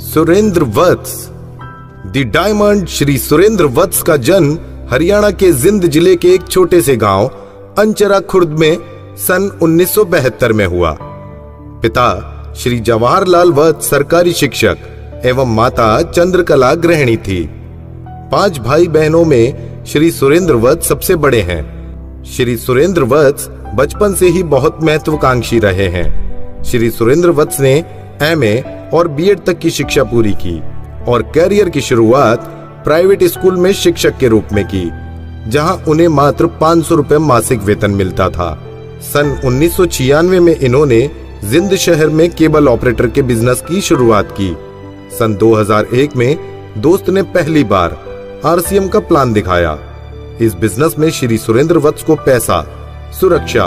Surendra Vats. The diamond Shri Surendra Vats का जन्म हरियाणा के जिंद जिले के एक छोटे से गांव अंचरा खुर्द में सन 1972 में हुआ। पिता श्री जवाहरलाल वत्स सरकारी शिक्षक एवं माता चंद्रकला गृहिणी थी। 5 भाई बहनों में श्री सुरेंद्र वत्स सबसे बड़े हैं। श्री सुरेंद्र वत्स बचपन से ही बहुत महत्वाकांक्षी रहे हैं। श्री सुरेंद्र वत्स ने एमए और बीएड तक की शिक्षा पूरी की और करियर की शुरुआत प्राइवेट स्कूल में शिक्षक के रूप में की, जहां उन्हें मात्र 500 रुपए मासिक वेतन मिलता था। सन 1996 में इन्होंने जिंद शहर में केबल ऑपरेटर के बिजनेस की शुरुआत की। सन 2001 में दोस्त ने पहली बार आरसीएम का प्लान दिखाया। इस बिजनेस में श्री सुरेंद्र वत्स को पैसा, सुरक्षा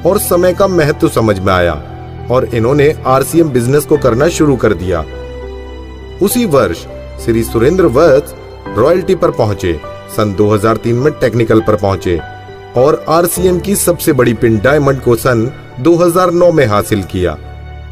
और समय का महत्व समझ में आया और इन्होंने आरसीएम बिजनेस को करना शुरू कर दिया। उसी वर्ष श्री सुरेंद्र वत्स रॉयल्टी पर पहुंचे। सन 2003 में टेक्निकल पर पहुंचे और आरसीएम की सबसे बड़ी पिन डायमंड को सन 2009 में हासिल किया।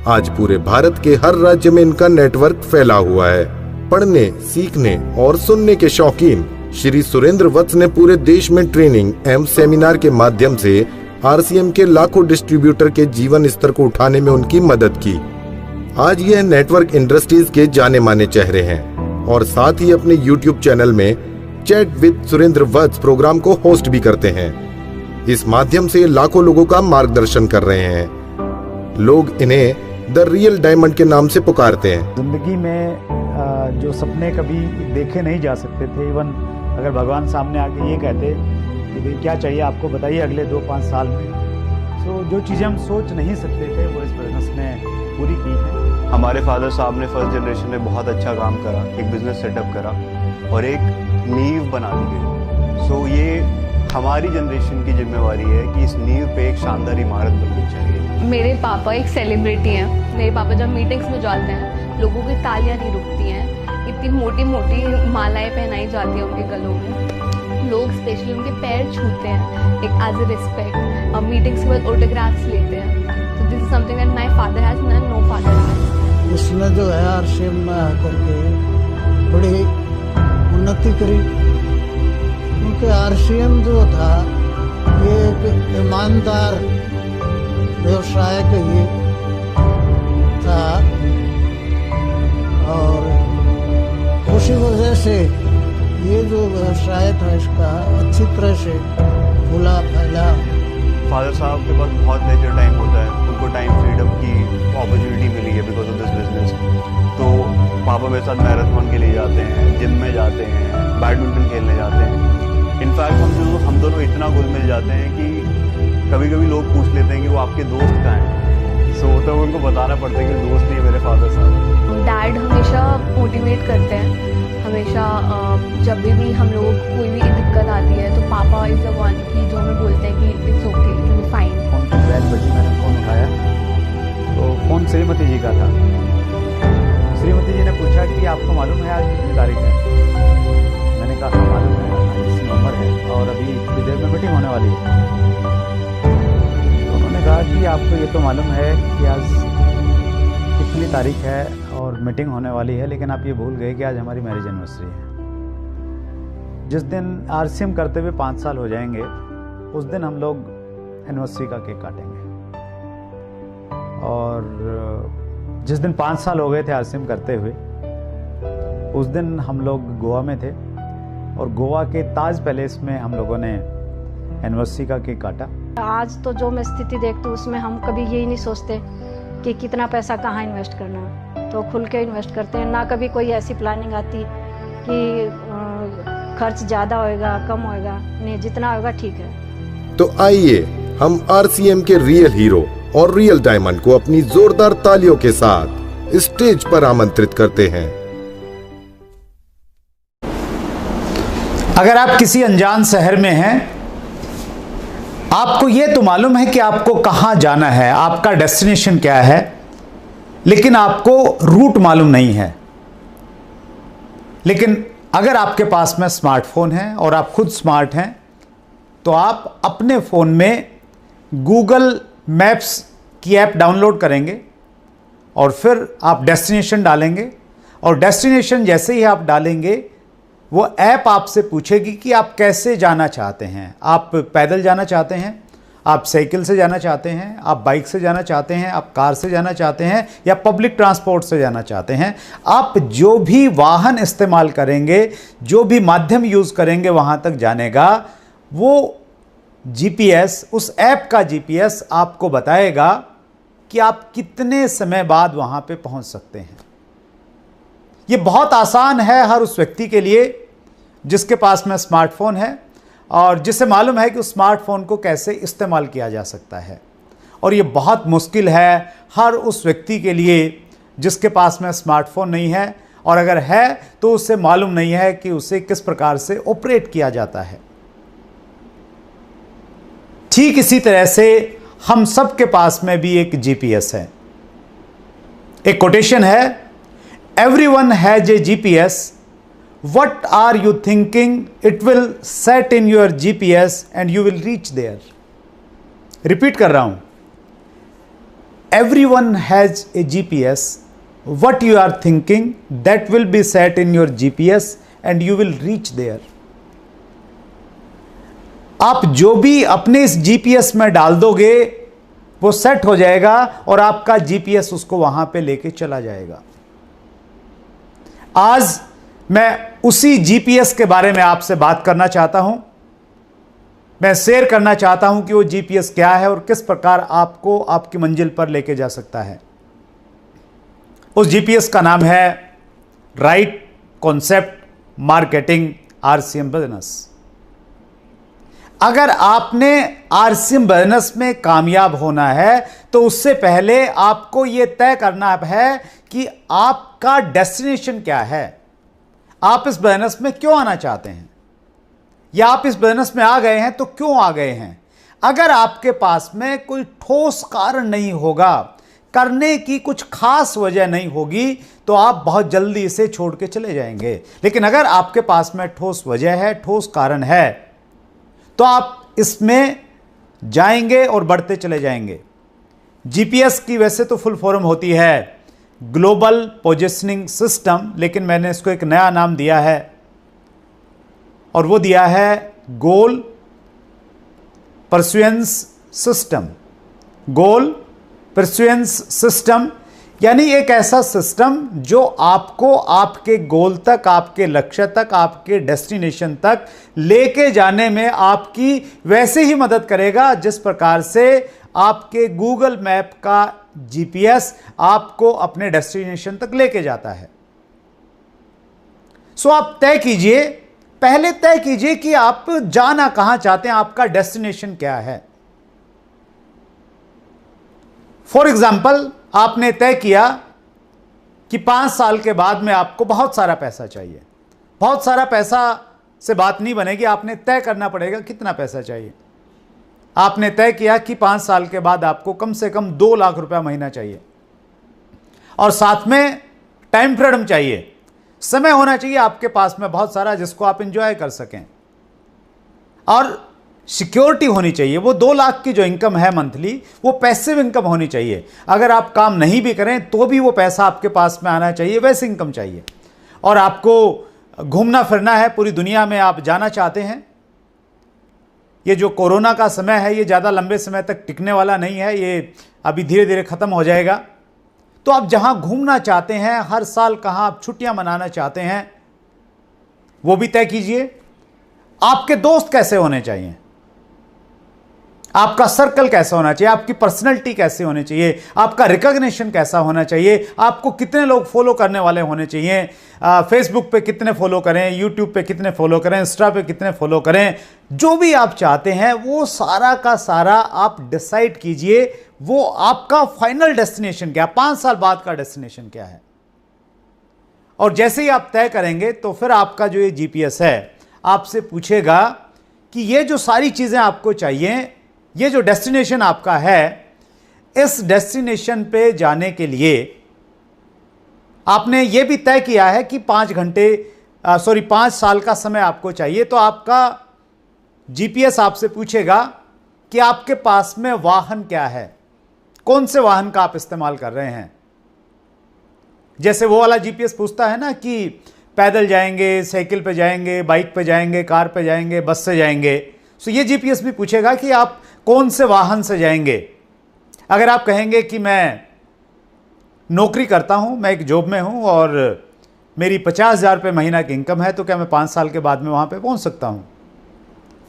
आज पूरे भारत के हर राज्य में इनका नेटवर्क फैला हुआ है। पढ़ने, सीखने और सुनने के शौकीन श्री सुरेंद्र वत्स ने पूरे देश में ट्रेनिंग एवं सेमिनार के माध्यम से आरसीएम के लाखों डिस्ट्रीब्यूटर के जीवन स्तर को उठाने में उनकी मदद की। आज यह नेटवर्क इंडस्ट्रीज के जाने माने चेहरे हैं और साथ ही अपने यूट्यूब चैनल में chat with Surendra Vats programme को होस्ट भी करते हैं। इस माध्यम से लाखों लोगों का मार्गदर्शन कर रहे हैं। लोग इन्हें द रियल डायमंड के नाम से पुकारते हैं। जिंदगी में जो सपने कभी देखे नहीं जा सकते थे, इवन अगर भगवान सामने आके ये कहते कि भाई क्या चाहिए आपको बताइए अगले 2-5 साल में, तो जो चीज़ें हम सोच नहीं सकते थे वो इस बिजनेस ने पूरी की है। हमारे फादर साहब ने फर्स्ट जनरेशन में बहुत अच्छा काम करा, एक बिजनेस सेटअप करा और एक नींव बना दी गई। सो ये हमारी जनरेशन की जिम्मेवारी है कि इस नींव पे एक शानदार इमारत बननी चाहिए। मेरे पापा एक सेलिब्रिटी हैं। मेरे पापा जब मीटिंग्स में जाते हैं, लोगों की तालियां नहीं रुकती हैं। इतनी मोटी मोटी मालाएं पहनाई जाती हैं उनके गलों में। लोग स्पेशली उनके पैर छूते हैं एक एज ए रिस्पेक्ट। और मीटिंग्स के बाद ऑटोग्राफ्स लेते हैं। तो this is something that my father has and no father has. इसने जो है आरसीएम में करके बड़ी उन्नति करी, क्योंकि आरसीएम जो था ये एक ईमानदार व्यवसाय का ये था और उसी वजह से ये जो व्यवसाय था इसका अच्छी तरह से फूला फैला। फादर साहब के पास बहुत लेजर टाइम होता है, उनको टाइम फ्रीडम की अपॉर्चुनिटी मिली है बिकॉज ऑफ दिस बिजनेस। तो पापा मेरे साथ मैराथन के लिए जाते हैं, जिम में जाते हैं, बैडमिंटन खेलने जाते हैं। इनफैक्ट हम दोनों इतना घुल मिल जाते हैं कि कभी कभी लोग पूछ लेते हैं कि वो आपके दोस्त कहाँ हैं। सो तो उनको बताना पड़ता है कि दोस्त नहीं है मेरे फादर साहब। डैड हमेशा मोटिवेट करते हैं। हमेशा जब भी हम लोगों को कोई भी दिक्कत आती है तो पापा इज द वन की जो हमें बोलते हैं कि it's okay, it will be fine. Phone की बेल बजी, मैंने फ़ोन उठाया तो फ़ोन श्रीमती जी का था। श्रीमती जी ने पूछा कि आपको मालूम है आज कितनी तारीख है? मैंने कहा मालूम है, 21 नवंबर है और अभी थोड़ी देर में मीटिंग होने वाली है। तो उन्होंने कहा कि आपको ये तो मालूम है कि आज कितनी तारीख है और मीटिंग होने वाली है, लेकिन आप ये भूल गए कि आज हमारी मैरिज एनिवर्सरी है। जिस दिन आरसीएम करते हुए 5 साल हो जाएंगे उस दिन हम लोग एनिवर्सरी का केक काटेंगे। और जिस दिन 5 साल हो गए थे आरसीएम करते हुए उस दिन हम लोग गोवा में थे और गोवा के ताज पैलेस में हम लोगों ने एनिवर्सरी का केक काटा। आज तो जो मैं स्थिति देखती हूँ उसमें हम कभी यही नहीं सोचते कि कितना पैसा कहाँ इन्वेस्ट करना है, तो खुल के इन्वेस्ट करते हैं। ना कभी कोई ऐसी प्लानिंग आती कि खर्च ज़्यादा होएगा कम होएगा, नहीं जितना होगा ठीक है। तो आइए हम आरसीएम के रियल हीरो और रियल डायमंड को अपनी जोरदार तालियों के साथ स्टेज पर आमंत्रित करते हैं। अगर आप किसी अनजान शहर में हैं, आपको यह तो मालूम है कि आपको कहां जाना है, आपका डेस्टिनेशन क्या है, लेकिन आपको रूट मालूम नहीं है। लेकिन अगर आपके पास में स्मार्टफोन है और आप खुद स्मार्ट हैं तो आप अपने फ़ोन में गूगल मैप्स की ऐप डाउनलोड करेंगे और फिर आप डेस्टिनेशन डालेंगे और डेस्टिनेशन जैसे ही आप डालेंगे वो ऐप आपसे पूछेगी कि आप कैसे जाना चाहते हैं। आप पैदल जाना चाहते हैं, आप साइकिल से जाना चाहते हैं, आप बाइक से जाना चाहते हैं, आप कार से जाना चाहते हैं या पब्लिक ट्रांसपोर्ट से जाना चाहते हैं। आप जो भी वाहन इस्तेमाल करेंगे, जो भी माध्यम यूज़ करेंगे वहाँ तक जाने का, वो जीपीएस, उस ऐप का जीपीएस आपको बताएगा कि आप कितने समय बाद वहाँ पे पहुँच सकते हैं। ये बहुत आसान है हर उस व्यक्ति के लिए जिसके पास में स्मार्टफोन है और जिसे मालूम है कि उस स्मार्टफोन को कैसे इस्तेमाल किया जा सकता है। और ये बहुत मुश्किल है हर उस व्यक्ति के लिए जिसके पास में स्मार्टफोन नहीं है, और अगर है तो उसे मालूम नहीं है कि उसे किस प्रकार से ऑपरेट किया जाता है। ठीक इसी तरह से हम सब के पास में भी एक जीपीएस है। एक कोटेशन है, everyone has a GPS, what are you thinking, it will set in your GPS and you will reach there. Repeat कर रहा हूं, everyone has a GPS, what you are thinking that will be set in your GPS and you will reach there. आप जो भी अपने इस GPS में डाल दोगे वो सेट हो जाएगा और आपका जीपीएस उसको वहां पे लेके चला जाएगा। आज मैं उसी जीपीएस के बारे में आपसे बात करना चाहता हूं। मैं शेयर करना चाहता हूं कि वो जीपीएस क्या है और किस प्रकार आपको आपकी मंजिल पर लेके जा सकता है। उस जीपीएस का नाम है right concept marketing RCM business. अगर आपने आरसीएम बिजनेस में कामयाब होना है तो उससे पहले आपको यह तय करना है कि आपका डेस्टिनेशन क्या है। आप इस बिजनेस में क्यों आना चाहते हैं, या आप इस बिजनेस में आ गए हैं तो क्यों आ गए हैं। अगर आपके पास में कोई ठोस कारण नहीं होगा, करने की कुछ खास वजह नहीं होगी, तो आप बहुत जल्दी इसे छोड़ के चले जाएंगे। लेकिन अगर आपके पास में ठोस वजह है, ठोस कारण है, तो आप इसमें जाएंगे और बढ़ते चले जाएंगे। जीपीएस की वैसे तो फुल फॉर्म होती है ग्लोबल पोजिशनिंग सिस्टम, लेकिन मैंने इसको एक नया नाम दिया है और वो दिया है गोल परस्यूएंस सिस्टम। गोल परस्यूएंस सिस्टम यानी एक ऐसा सिस्टम जो आपको आपके गोल तक, आपके लक्ष्य तक, आपके डेस्टिनेशन तक लेके जाने में आपकी वैसे ही मदद करेगा जिस प्रकार से आपके गूगल मैप का जीपीएस आपको अपने डेस्टिनेशन तक लेके जाता है। सो आप तय कीजिए, पहले तय कीजिए कि आप जाना कहां चाहते हैं, आपका डेस्टिनेशन क्या है। फॉर एग्जाम्पल, आपने तय किया कि 5 साल के बाद में आपको बहुत सारा पैसा चाहिए। बहुत सारा पैसा से बात नहीं बनेगी, आपने तय करना पड़ेगा कितना पैसा चाहिए। आपने तय किया कि 5 साल के बाद आपको कम से कम 2 लाख रुपया महीना चाहिए और साथ में टाइम फ्रीडम चाहिए, समय होना चाहिए आपके पास में बहुत सारा जिसको आप एंजॉय कर सकें, और सिक्योरिटी होनी चाहिए। वो 2 लाख की जो इनकम है मंथली, वो पैसिव इनकम होनी चाहिए। अगर आप काम नहीं भी करें तो भी वो पैसा आपके पास में आना चाहिए, वैसे इनकम चाहिए। और आपको घूमना फिरना है, पूरी दुनिया में आप जाना चाहते हैं। ये जो कोरोना का समय है ये ज़्यादा लंबे समय तक टिकने वाला नहीं है, ये अभी धीरे धीरे ख़त्म हो जाएगा। तो आप जहाँ घूमना चाहते हैं, हर साल कहाँ आप छुट्टियाँ मनाना चाहते हैं, वो भी तय कीजिए। आपके दोस्त कैसे होने चाहिए, आपका सर्कल कैसा होना चाहिए, आपकी पर्सनैलिटी कैसे होनी चाहिए, आपका रिकॉग्निशन कैसा होना चाहिए, आपको कितने लोग फॉलो करने वाले होने चाहिए, फेसबुक पे कितने फॉलो करें, यूट्यूब पे कितने फॉलो करें, इंस्टा पे कितने फॉलो करें। जो भी आप चाहते हैं वो सारा का सारा आप डिसाइड कीजिए। वो आपका फाइनल डेस्टिनेशन क्या है, 5 साल बाद का डेस्टिनेशन क्या है। और जैसे ही आप तय करेंगे तो फिर आपका जो ये जीपीएस है आपसे पूछेगा कि ये जो सारी चीज़ें आपको चाहिए, ये जो डेस्टिनेशन आपका है, इस डेस्टिनेशन पे जाने के लिए आपने ये भी तय किया है कि 5 साल का समय आपको चाहिए। तो आपका जीपीएस आपसे पूछेगा कि आपके पास में वाहन क्या है, कौन से वाहन का आप इस्तेमाल कर रहे हैं। जैसे वो वाला जीपीएस पूछता है ना कि पैदल जाएंगे, साइकिल पे जाएंगे, बाइक पे जाएंगे, कार पे जाएंगे, बस से जाएंगे, तो ये जीपीएस भी पूछेगा कि आप कौन से वाहन से जाएंगे। अगर आप कहेंगे कि मैं नौकरी करता हूं, मैं एक जॉब में हूं और मेरी 50,000 रुपये महीना की इनकम है, तो क्या मैं 5 साल के बाद में वहां पे पहुंच सकता हूं?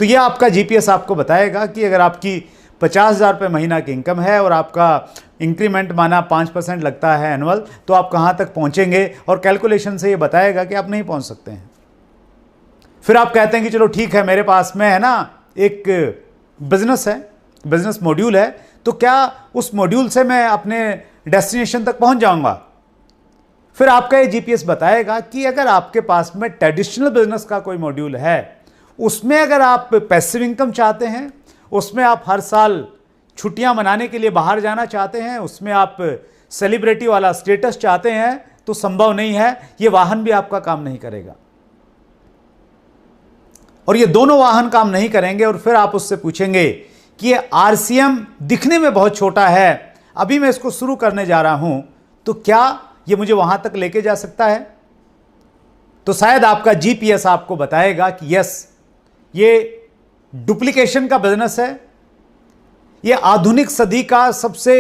तो यह आपका जीपीएस आपको बताएगा कि अगर आपकी 50,000 रुपये महीना की इनकम है और आपका इंक्रीमेंट माना 5% लगता है एनुअल, तो आप कहाँ तक पहुँचेंगे, और कैलकुलेशन से ये बताएगा कि आप नहीं पहुँच सकते हैं। फिर आप कहते हैं कि चलो ठीक है, मेरे पास में है ना एक बिजनेस है, बिजनेस मॉड्यूल है, तो क्या उस मॉड्यूल से मैं अपने डेस्टिनेशन तक पहुँच जाऊँगा? फिर आपका ये जीपीएस बताएगा कि अगर आपके पास में ट्रेडिशनल बिजनेस का कोई मॉड्यूल है, उसमें अगर आप पैसिव इनकम चाहते हैं, उसमें आप हर साल छुट्टियां मनाने के लिए बाहर जाना चाहते हैं, उसमें आप सेलिब्रिटी वाला स्टेटस चाहते हैं, तो संभव नहीं है, ये वाहन भी आपका काम नहीं करेगा। और ये दोनों वाहन काम नहीं करेंगे। और फिर आप उससे पूछेंगे कि ये आरसीएम दिखने में बहुत छोटा है, अभी मैं इसको शुरू करने जा रहा हूं, तो क्या ये मुझे वहां तक लेके जा सकता है? तो शायद आपका जीपीएस आपको बताएगा कि यस, ये डुप्लीकेशन का बिजनेस है, ये आधुनिक सदी का सबसे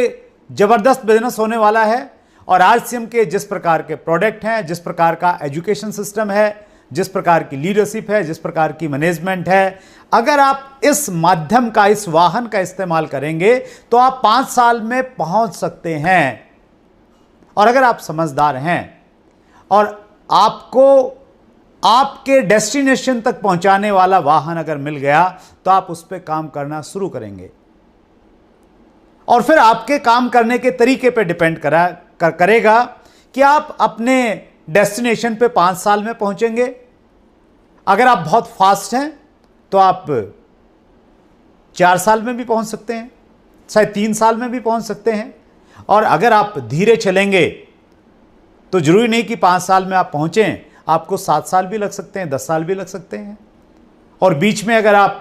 जबरदस्त बिजनेस होने वाला है, और आरसीएम के जिस प्रकार के प्रोडक्ट हैं, जिस प्रकार का एजुकेशन सिस्टम है, जिस प्रकार की लीडरशिप है, जिस प्रकार की मैनेजमेंट है, अगर आप इस माध्यम का, इस वाहन का इस्तेमाल करेंगे तो आप 5 साल में पहुंच सकते हैं। और अगर आप समझदार हैं और आपको आपके डेस्टिनेशन तक पहुंचाने वाला वाहन अगर मिल गया, तो आप उस पर काम करना शुरू करेंगे। और फिर आपके काम करने के तरीके पे डिपेंड करेगा कि आप अपने डेस्टिनेशन पे 5 साल में पहुंचेंगे। अगर आप बहुत फास्ट हैं तो आप 4 साल में भी पहुंच सकते हैं, शायद 3 साल में भी पहुंच सकते हैं। और अगर आप धीरे चलेंगे तो जरूरी नहीं कि 5 साल में आप पहुंचें, आपको 7 साल भी लग सकते हैं, 10 साल भी लग सकते हैं। और बीच में अगर आप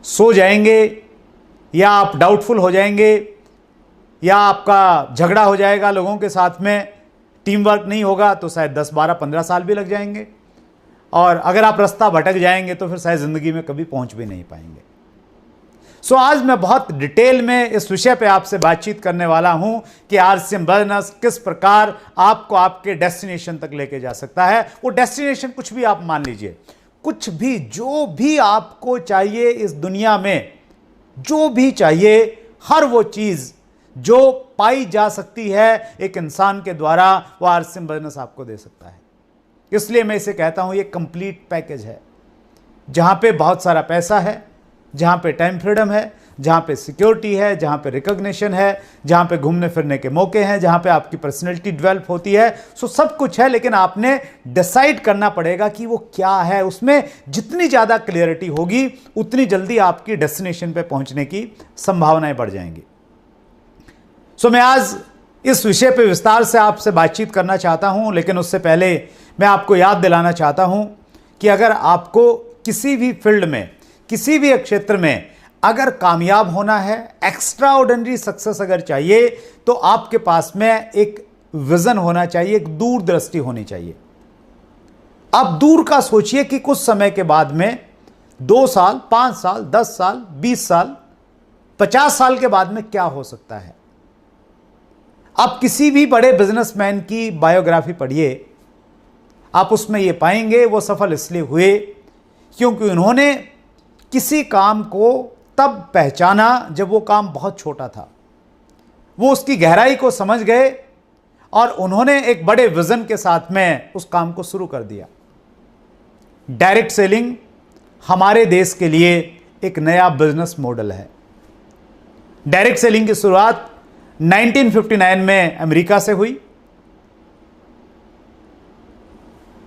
सो जाएंगे, या आप डाउटफुल हो जाएंगे, या आपका झगड़ा हो जाएगा लोगों के साथ में, टीम वर्क नहीं होगा, तो शायद 10, 12, 15 साल भी लग जाएंगे। और अगर आप रास्ता भटक जाएंगे तो फिर शायद ज़िंदगी में कभी पहुंच भी नहीं पाएंगे। सो आज मैं बहुत डिटेल में इस विषय पे आपसे बातचीत करने वाला हूं कि आरसीएम बिजनेस किस प्रकार आपको आपके डेस्टिनेशन तक लेके जा सकता है। वो डेस्टिनेशन कुछ भी आप मान लीजिए, कुछ भी, जो भी आपको चाहिए इस दुनिया में, जो भी चाहिए, हर वो चीज जो पाई जा सकती है एक इंसान के द्वारा, वो आरसीएम बिजनेस आपको दे सकता है। इसलिए मैं इसे कहता हूं ये कंप्लीट पैकेज है, जहां पे बहुत सारा पैसा है, जहां पे टाइम फ्रीडम है, जहां पे सिक्योरिटी है, जहां पे रिकॉग्निशन है, जहां पे घूमने फिरने के मौके हैं, जहां पे आपकी पर्सनैलिटी डेवलप होती है। सो सब कुछ है, लेकिन आपने डिसाइड करना पड़ेगा कि वो क्या है। उसमें जितनी ज़्यादा क्लियरिटी होगी, उतनी जल्दी आपकी डेस्टिनेशन पे पहुंचने की संभावनाएं बढ़ जाएंगी। सो मैं आज इस विषय पे विस्तार से आपसे बातचीत करना चाहता हूं, लेकिन उससे पहले मैं आपको याद दिलाना चाहता हूं कि अगर आपको किसी भी फील्ड में, किसी भी क्षेत्र में अगर कामयाब होना है, एक्स्ट्रा ऑर्डिनरी सक्सेस अगर चाहिए, तो आपके पास में एक विजन होना चाहिए, एक दूरदृष्टि होनी चाहिए। आप दूर का सोचिए कि कुछ समय के बाद में 2 साल, 5 साल, 10 साल, 20 साल, 50 साल के बाद में क्या हो सकता है। आप किसी भी बड़े बिजनेसमैन की बायोग्राफी पढ़िए, आप उसमें यह पाएंगे वो सफल इसलिए हुए क्योंकि उन्होंने किसी काम को तब पहचाना जब वो काम बहुत छोटा था। वो उसकी गहराई को समझ गए और उन्होंने एक बड़े विजन के साथ में उस काम को शुरू कर दिया। डायरेक्ट सेलिंग हमारे देश के लिए एक नया बिजनेस मॉडल है। डायरेक्ट सेलिंग की शुरुआत 1959 में अमेरिका से हुई,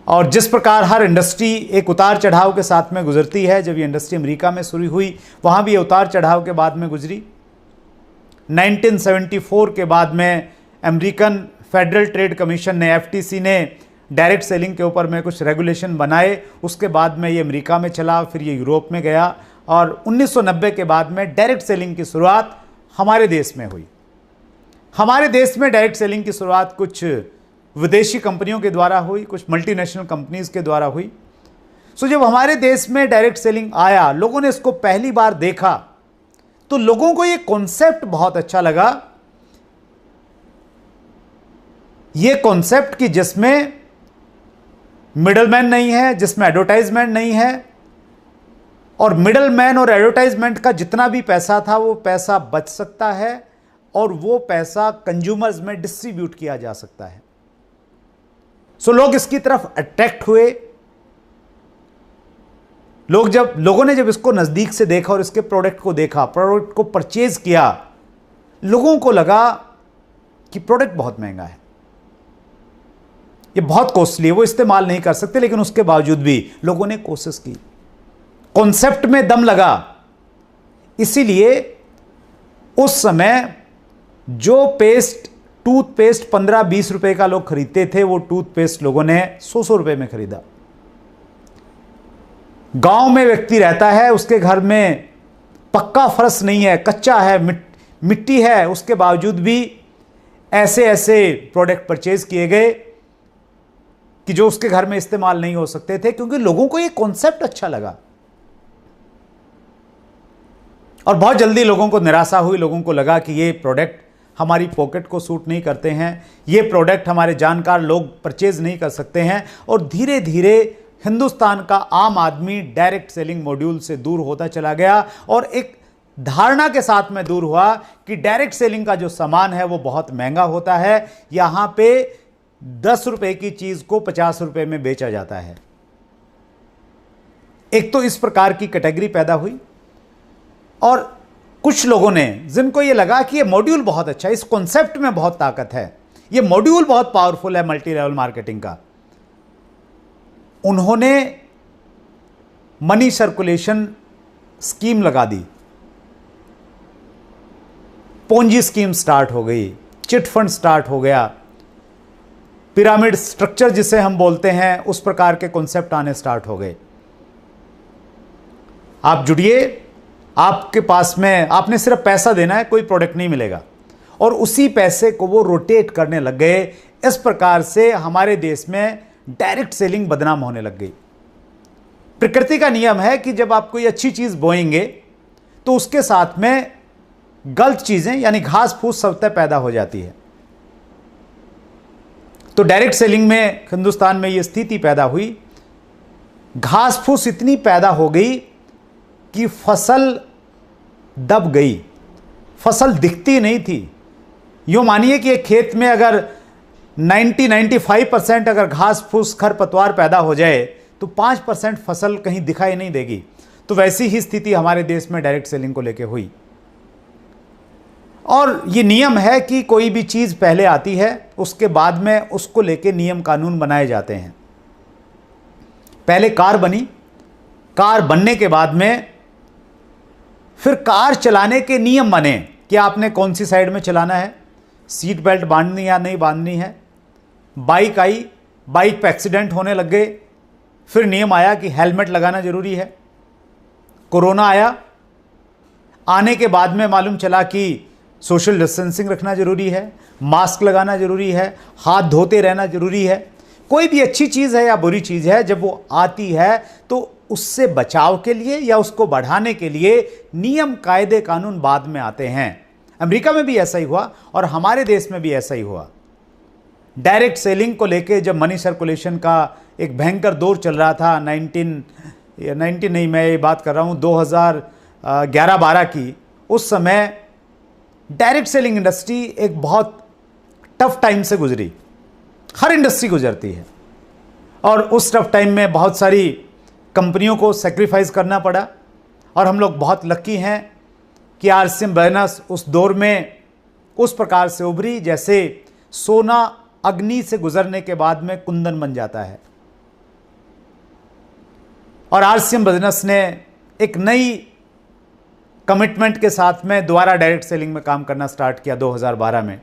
और जिस प्रकार हर इंडस्ट्री एक उतार चढ़ाव के साथ में गुजरती है, जब ये इंडस्ट्री अमेरिका में शुरू हुई, वहाँ भी ये उतार चढ़ाव के बाद में गुजरी। 1974 के बाद में अमेरिकन फेडरल ट्रेड कमीशन ने, एफटीसी ने डायरेक्ट सेलिंग के ऊपर में कुछ रेगुलेशन बनाए। उसके बाद में ये अमेरिका में चला, फिर ये यूरोप में गया, और 1990 के बाद में डायरेक्ट सेलिंग की शुरुआत हमारे देश में हुई। हमारे देश में डायरेक्ट सेलिंग की शुरुआत कुछ विदेशी कंपनियों के द्वारा हुई, कुछ मल्टीनेशनल कंपनीज के द्वारा हुई। सो जब हमारे देश में डायरेक्ट सेलिंग आया, लोगों ने इसको पहली बार देखा, तो लोगों को यह कॉन्सेप्ट बहुत अच्छा लगा। यह कॉन्सेप्ट कि जिसमें मिडलमैन नहीं है, जिसमें एडवर्टाइजमेंट नहीं है, और मिडलमैन और एडवर्टाइजमेंट का जितना भी पैसा था वो पैसा बच सकता है और वो पैसा कंज्यूमर्स में डिस्ट्रीब्यूट किया जा सकता है। सो लोग इसकी तरफ अट्रैक्ट हुए। लोगों ने जब इसको नजदीक से देखा और इसके प्रोडक्ट को देखा, प्रोडक्ट को परचेज किया, लोगों को लगा कि प्रोडक्ट बहुत महंगा है, ये बहुत कॉस्टली है, वो इस्तेमाल नहीं कर सकते, लेकिन उसके बावजूद भी लोगों ने कोशिश की। कॉन्सेप्ट में दम लगा। इसीलिए उस समय जो टूथपेस्ट 15-20 रुपए का लोग खरीदते थे, वो टूथपेस्ट लोगों ने 100 रुपए में खरीदा। गांव में व्यक्ति रहता है, उसके घर में पक्का फर्श नहीं है, कच्चा है, मिट्टी है, उसके बावजूद भी ऐसे ऐसे प्रोडक्ट परचेज किए गए कि जो उसके घर में इस्तेमाल नहीं हो सकते थे, क्योंकि लोगों को ये कॉन्सेप्ट अच्छा लगा। और बहुत जल्दी लोगों को निराशा हुई। लोगों को लगा कि ये प्रोडक्ट हमारी पॉकेट को सूट नहीं करते हैं, ये प्रोडक्ट हमारे जानकार लोग परचेज नहीं कर सकते हैं। और धीरे धीरे हिंदुस्तान का आम आदमी डायरेक्ट सेलिंग मॉड्यूल से दूर होता चला गया और एक धारणा के साथ में दूर हुआ कि डायरेक्ट सेलिंग का जो सामान है वो बहुत महंगा होता है। यहां पे 10 रुपए की चीज को 50 रुपए में बेचा जाता है। एक तो इस प्रकार की कैटेगरी पैदा हुई, और कुछ लोगों ने, जिनको यह लगा कि यह मॉड्यूल बहुत अच्छा है, इस कॉन्सेप्ट में बहुत ताकत है, यह मॉड्यूल बहुत पावरफुल है मल्टी लेवल मार्केटिंग का, उन्होंने मनी सर्कुलेशन स्कीम लगा दी। पोंजी स्कीम स्टार्ट हो गई, चिट फंड स्टार्ट हो गया, पिरामिड स्ट्रक्चर जिसे हम बोलते हैं, उस प्रकार के कॉन्सेप्ट आने स्टार्ट हो गए। आप जुड़िए, आपके पास में आपने सिर्फ पैसा देना है, कोई प्रोडक्ट नहीं मिलेगा, और उसी पैसे को वो रोटेट करने लग गए। इस प्रकार से हमारे देश में डायरेक्ट सेलिंग बदनाम होने लग गई। प्रकृति का नियम है कि जब आप कोई अच्छी चीज बोएंगे तो उसके साथ में गलत चीजें यानी घास फूस स्वतः पैदा हो जाती है। तो डायरेक्ट सेलिंग में हिंदुस्तान में यह स्थिति पैदा हुई, घास फूस इतनी पैदा हो गई कि फसल दब गई, फसल दिखती नहीं थी। यूं मानिए कि एक खेत में अगर 90-95% अगर घास फूस खरपतवार पैदा हो जाए तो 5% फसल कहीं दिखाई नहीं देगी। तो वैसी ही स्थिति हमारे देश में डायरेक्ट सेलिंग को लेकर हुई। और ये नियम है कि कोई भी चीज पहले आती है, उसके बाद में उसको लेके नियम कानून बनाए जाते हैं। पहले कार बनी, कार बनने के बाद में फिर कार चलाने के नियम बने कि आपने कौन सी साइड में चलाना है, सीट बेल्ट बांधनी या नहीं बांधनी है। बाइक आई, बाइक पे एक्सीडेंट होने लग गए, फिर नियम आया कि हेलमेट लगाना जरूरी है। कोरोना आया, आने के बाद में मालूम चला कि सोशल डिस्टेंसिंग रखना जरूरी है, मास्क लगाना जरूरी है, हाथ धोते रहना जरूरी है। कोई भी अच्छी चीज़ है या बुरी चीज़ है, जब वो आती है तो उससे बचाव के लिए या उसको बढ़ाने के लिए नियम कायदे कानून बाद में आते हैं। अमेरिका में भी ऐसा ही हुआ और हमारे देश में भी ऐसा ही हुआ। डायरेक्ट सेलिंग को लेके जब मनी सर्कुलेशन का एक भयंकर दौर चल रहा था, 19 नहीं, मैं ये बात कर रहा हूँ 2011-12 की, उस समय डायरेक्ट सेलिंग इंडस्ट्री एक बहुत टफ टाइम से गुजरी। हर इंडस्ट्री गुजरती है, और उस टफ टाइम में बहुत सारी कंपनियों को सेक्रीफाइस करना पड़ा। और हम लोग बहुत लकी हैं कि आरसीएम बिजनेस उस दौर में उस प्रकार से उभरी जैसे सोना अग्नि से गुजरने के बाद में कुंदन बन जाता है। और आरसीएम बिजनेस ने एक नई कमिटमेंट के साथ में दोबारा डायरेक्ट सेलिंग में काम करना स्टार्ट किया 2012 में।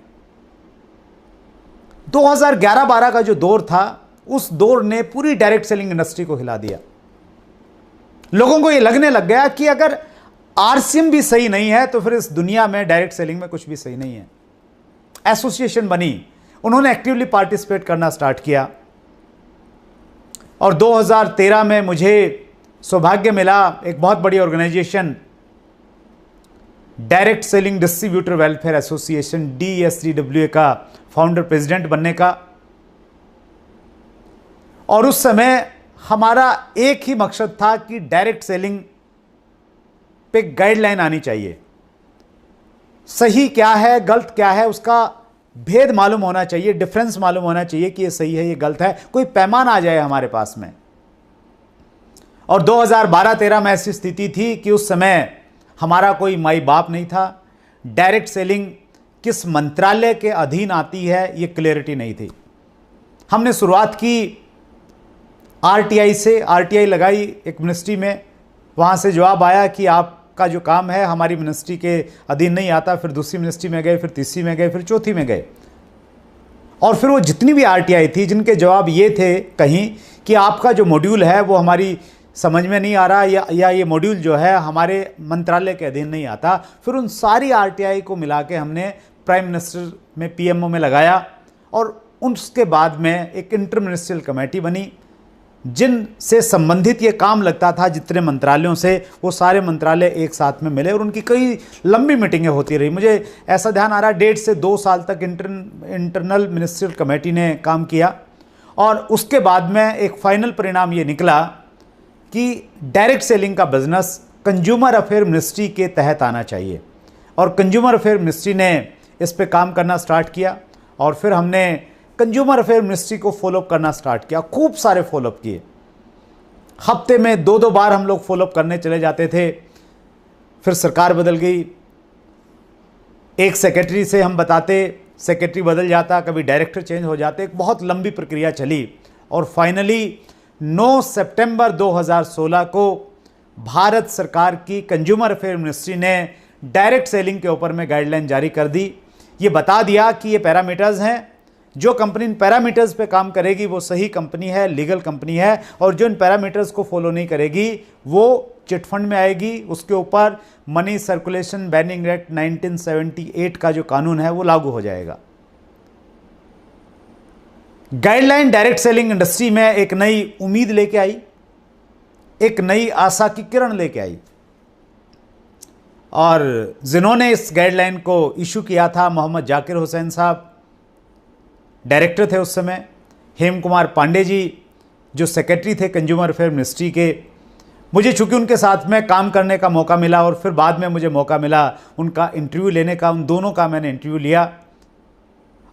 2011-12 का जो दौर था, उस दौर ने पूरी डायरेक्ट सेलिंग इंडस्ट्री को हिला दिया। लोगों को यह लगने लग गया कि अगर आरसीएम भी सही नहीं है तो फिर इस दुनिया में डायरेक्ट सेलिंग में कुछ भी सही नहीं है। एसोसिएशन बनी, उन्होंने एक्टिवली पार्टिसिपेट करना स्टार्ट किया। और 2013 में मुझे सौभाग्य मिला एक बहुत बड़ी organisation direct selling distributor welfare association DSDWA का फाउंडर प्रेसिडेंट बनने का। और उस समय हमारा एक ही मकसद था कि डायरेक्ट सेलिंग पे गाइडलाइन आनी चाहिए। सही क्या है, गलत क्या है, उसका भेद मालूम होना चाहिए, डिफरेंस मालूम होना चाहिए कि ये सही है, ये गलत है, कोई पैमाना आ जाए हमारे पास में। और 2012-13 में ऐसी स्थिति थी कि उस समय हमारा कोई माई बाप नहीं था। डायरेक्ट सेलिंग किस मंत्रालय के अधीन आती है ये क्लैरिटी नहीं थी। हमने शुरुआत की RTI से, RTI लगाई एक मिनिस्ट्री में, वहाँ से जवाब आया कि आपका जो काम है हमारी मिनिस्ट्री के अधीन नहीं आता। फिर दूसरी मिनिस्ट्री में गए, फिर तीसरी में गए, फिर चौथी में गए। और फिर वो जितनी भी RTI थी जिनके जवाब ये थे कहीं कि आपका जो मॉड्यूल है वो हमारी समझ में नहीं आ रहा, या ये मॉड्यूल जो है हमारे मंत्रालय के अधीन नहीं आता। फिर उन सारी RTI को मिला के हमने प्राइम मिनिस्टर में PMO में लगाया। और उसके बाद में एक इंटर मिनिस्ट्रियल कमेटी बनी जिनसे संबंधित ये काम लगता था, जितने मंत्रालयों से, वो सारे मंत्रालय एक साथ में मिले और उनकी कई लंबी मीटिंगें होती रही। मुझे ऐसा ध्यान आ रहा है 1.5 से 2 साल तक इंटरनल मिनिस्ट्रियल कमेटी ने काम किया। और उसके बाद में एक फाइनल परिणाम ये निकला कि डायरेक्ट सेलिंग का बिजनेस कंज्यूमर अफेयर मिनिस्ट्री के तहत आना चाहिए। और कंज्यूमर अफेयर मिनिस्ट्री ने इस पे काम करना स्टार्ट किया। और फिर हमने कंज्यूमर अफेयर मिनिस्ट्री को फॉलोअप करना स्टार्ट किया, खूब सारे फॉलोअप किए। हफ्ते में 2-2 बार हम लोग फॉलोअप करने चले जाते थे। फिर सरकार बदल गई, एक सेक्रेटरी से हम बताते, सेक्रेटरी बदल जाता, कभी डायरेक्टर चेंज हो जाते, एक बहुत लंबी प्रक्रिया चली। और फाइनली 9 सितंबर 2016 को भारत सरकार की कंज्यूमर अफेयर मिनिस्ट्री ने डायरेक्ट सेलिंग के ऊपर में गाइडलाइन जारी कर दी। ये बता दिया कि ये पैरामीटर्स हैं, जो कंपनी इन पैरामीटर्स पे काम करेगी वो सही कंपनी है, लीगल कंपनी है। और जो इन पैरामीटर्स को फॉलो नहीं करेगी वो चिटफंड में आएगी। उसके ऊपर मनी सर्कुलेशन बैनिंग एक्ट 1978 का जो कानून है वो लागू हो जाएगा। गाइडलाइन डायरेक्ट सेलिंग इंडस्ट्री में एक नई उम्मीद लेके आई, एक नई आशा की किरण लेके आई। और जिन्होंने इस गाइडलाइन को इशू किया था, मोहम्मद जाकिर हुसैन साहब डायरेक्टर थे उस समय, हेम कुमार पांडे जी जो सेक्रेटरी थे कंज्यूमर अफेयर मिनिस्ट्री के। मुझे चूंकि उनके साथ में काम करने का मौका मिला और फिर बाद में मुझे मौका मिला उनका इंटरव्यू लेने का, उन दोनों का मैंने इंटरव्यू लिया।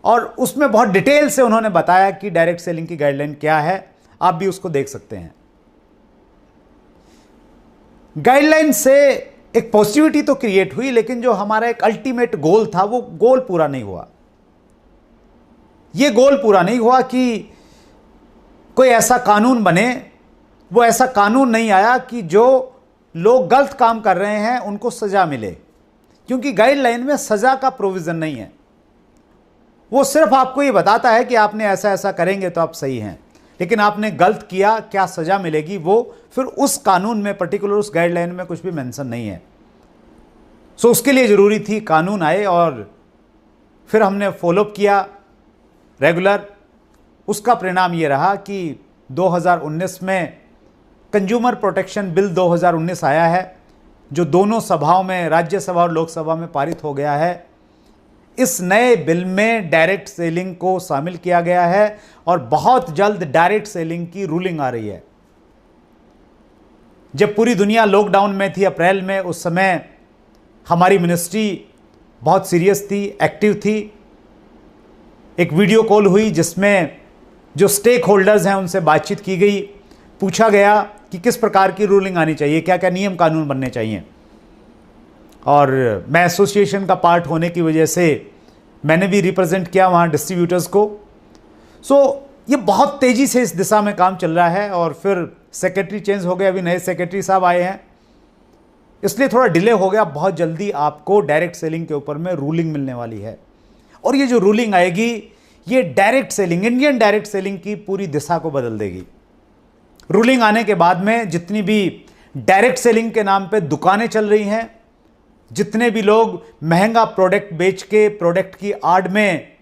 और उसमें बहुत डिटेल से उन्होंने बताया कि डायरेक्ट सेलिंग की गाइडलाइन क्या है। आप भी उसको देख सकते हैं। गाइडलाइन से एक पॉजिटिविटी तो क्रिएट हुई, लेकिन जो हमारा एक अल्टीमेट गोल था वो गोल पूरा नहीं हुआ। ये गोल पूरा नहीं हुआ कि कोई ऐसा कानून बने, वो ऐसा कानून नहीं आया कि जो लोग गलत काम कर रहे हैं उनको सजा मिले, क्योंकि गाइडलाइन में सजा का प्रोविजन नहीं है। वो सिर्फ आपको ये बताता है कि आपने ऐसा ऐसा करेंगे तो आप सही हैं, लेकिन आपने गलत किया क्या सजा मिलेगी वो फिर उस कानून में, पर्टिकुलर उस गाइडलाइन में कुछ भी मेंशन नहीं है। सो उसके लिए ज़रूरी थी कानून आए। और फिर हमने फॉलोअप किया रेगुलर। उसका परिणाम ये रहा कि 2019 में कंज्यूमर प्रोटेक्शन बिल 2019 आया है, जो दोनों सभाओं में, राज्यसभा और लोकसभा में पारित हो गया है। इस नए बिल में डायरेक्ट सेलिंग को शामिल किया गया है और बहुत जल्द डायरेक्ट सेलिंग की रूलिंग आ रही है। जब पूरी दुनिया लॉकडाउन में थी अप्रैल में, उस समय हमारी मिनिस्ट्री बहुत सीरियस थी, एक्टिव थी। एक वीडियो कॉल हुई जिसमें जो स्टेक होल्डर्स हैं उनसे बातचीत की गई, पूछा गया कि किस प्रकार की रूलिंग आनी चाहिए, क्या क्या नियम कानून बनने चाहिए। और मैं एसोसिएशन का पार्ट होने की वजह से मैंने भी रिप्रेजेंट किया वहाँ डिस्ट्रीब्यूटर्स को। सो ये बहुत तेज़ी से इस दिशा में काम चल रहा है। और फिर सेक्रेटरी चेंज हो गए, अभी नए सेक्रेटरी साहब आए हैं, इसलिए थोड़ा डिले हो गया। बहुत जल्दी आपको डायरेक्ट सेलिंग के ऊपर में रूलिंग मिलने वाली है। और ये जो रूलिंग आएगी ये direct selling, Indian direct selling की पूरी दिशा को बदल देगी। रूलिंग आने के बाद में जितनी भी डायरेक्ट सेलिंग के नाम पे दुकानें चल रही हैं जितने भी लोग महंगा प्रोडक्ट बेच के प्रोडक्ट की आड़ में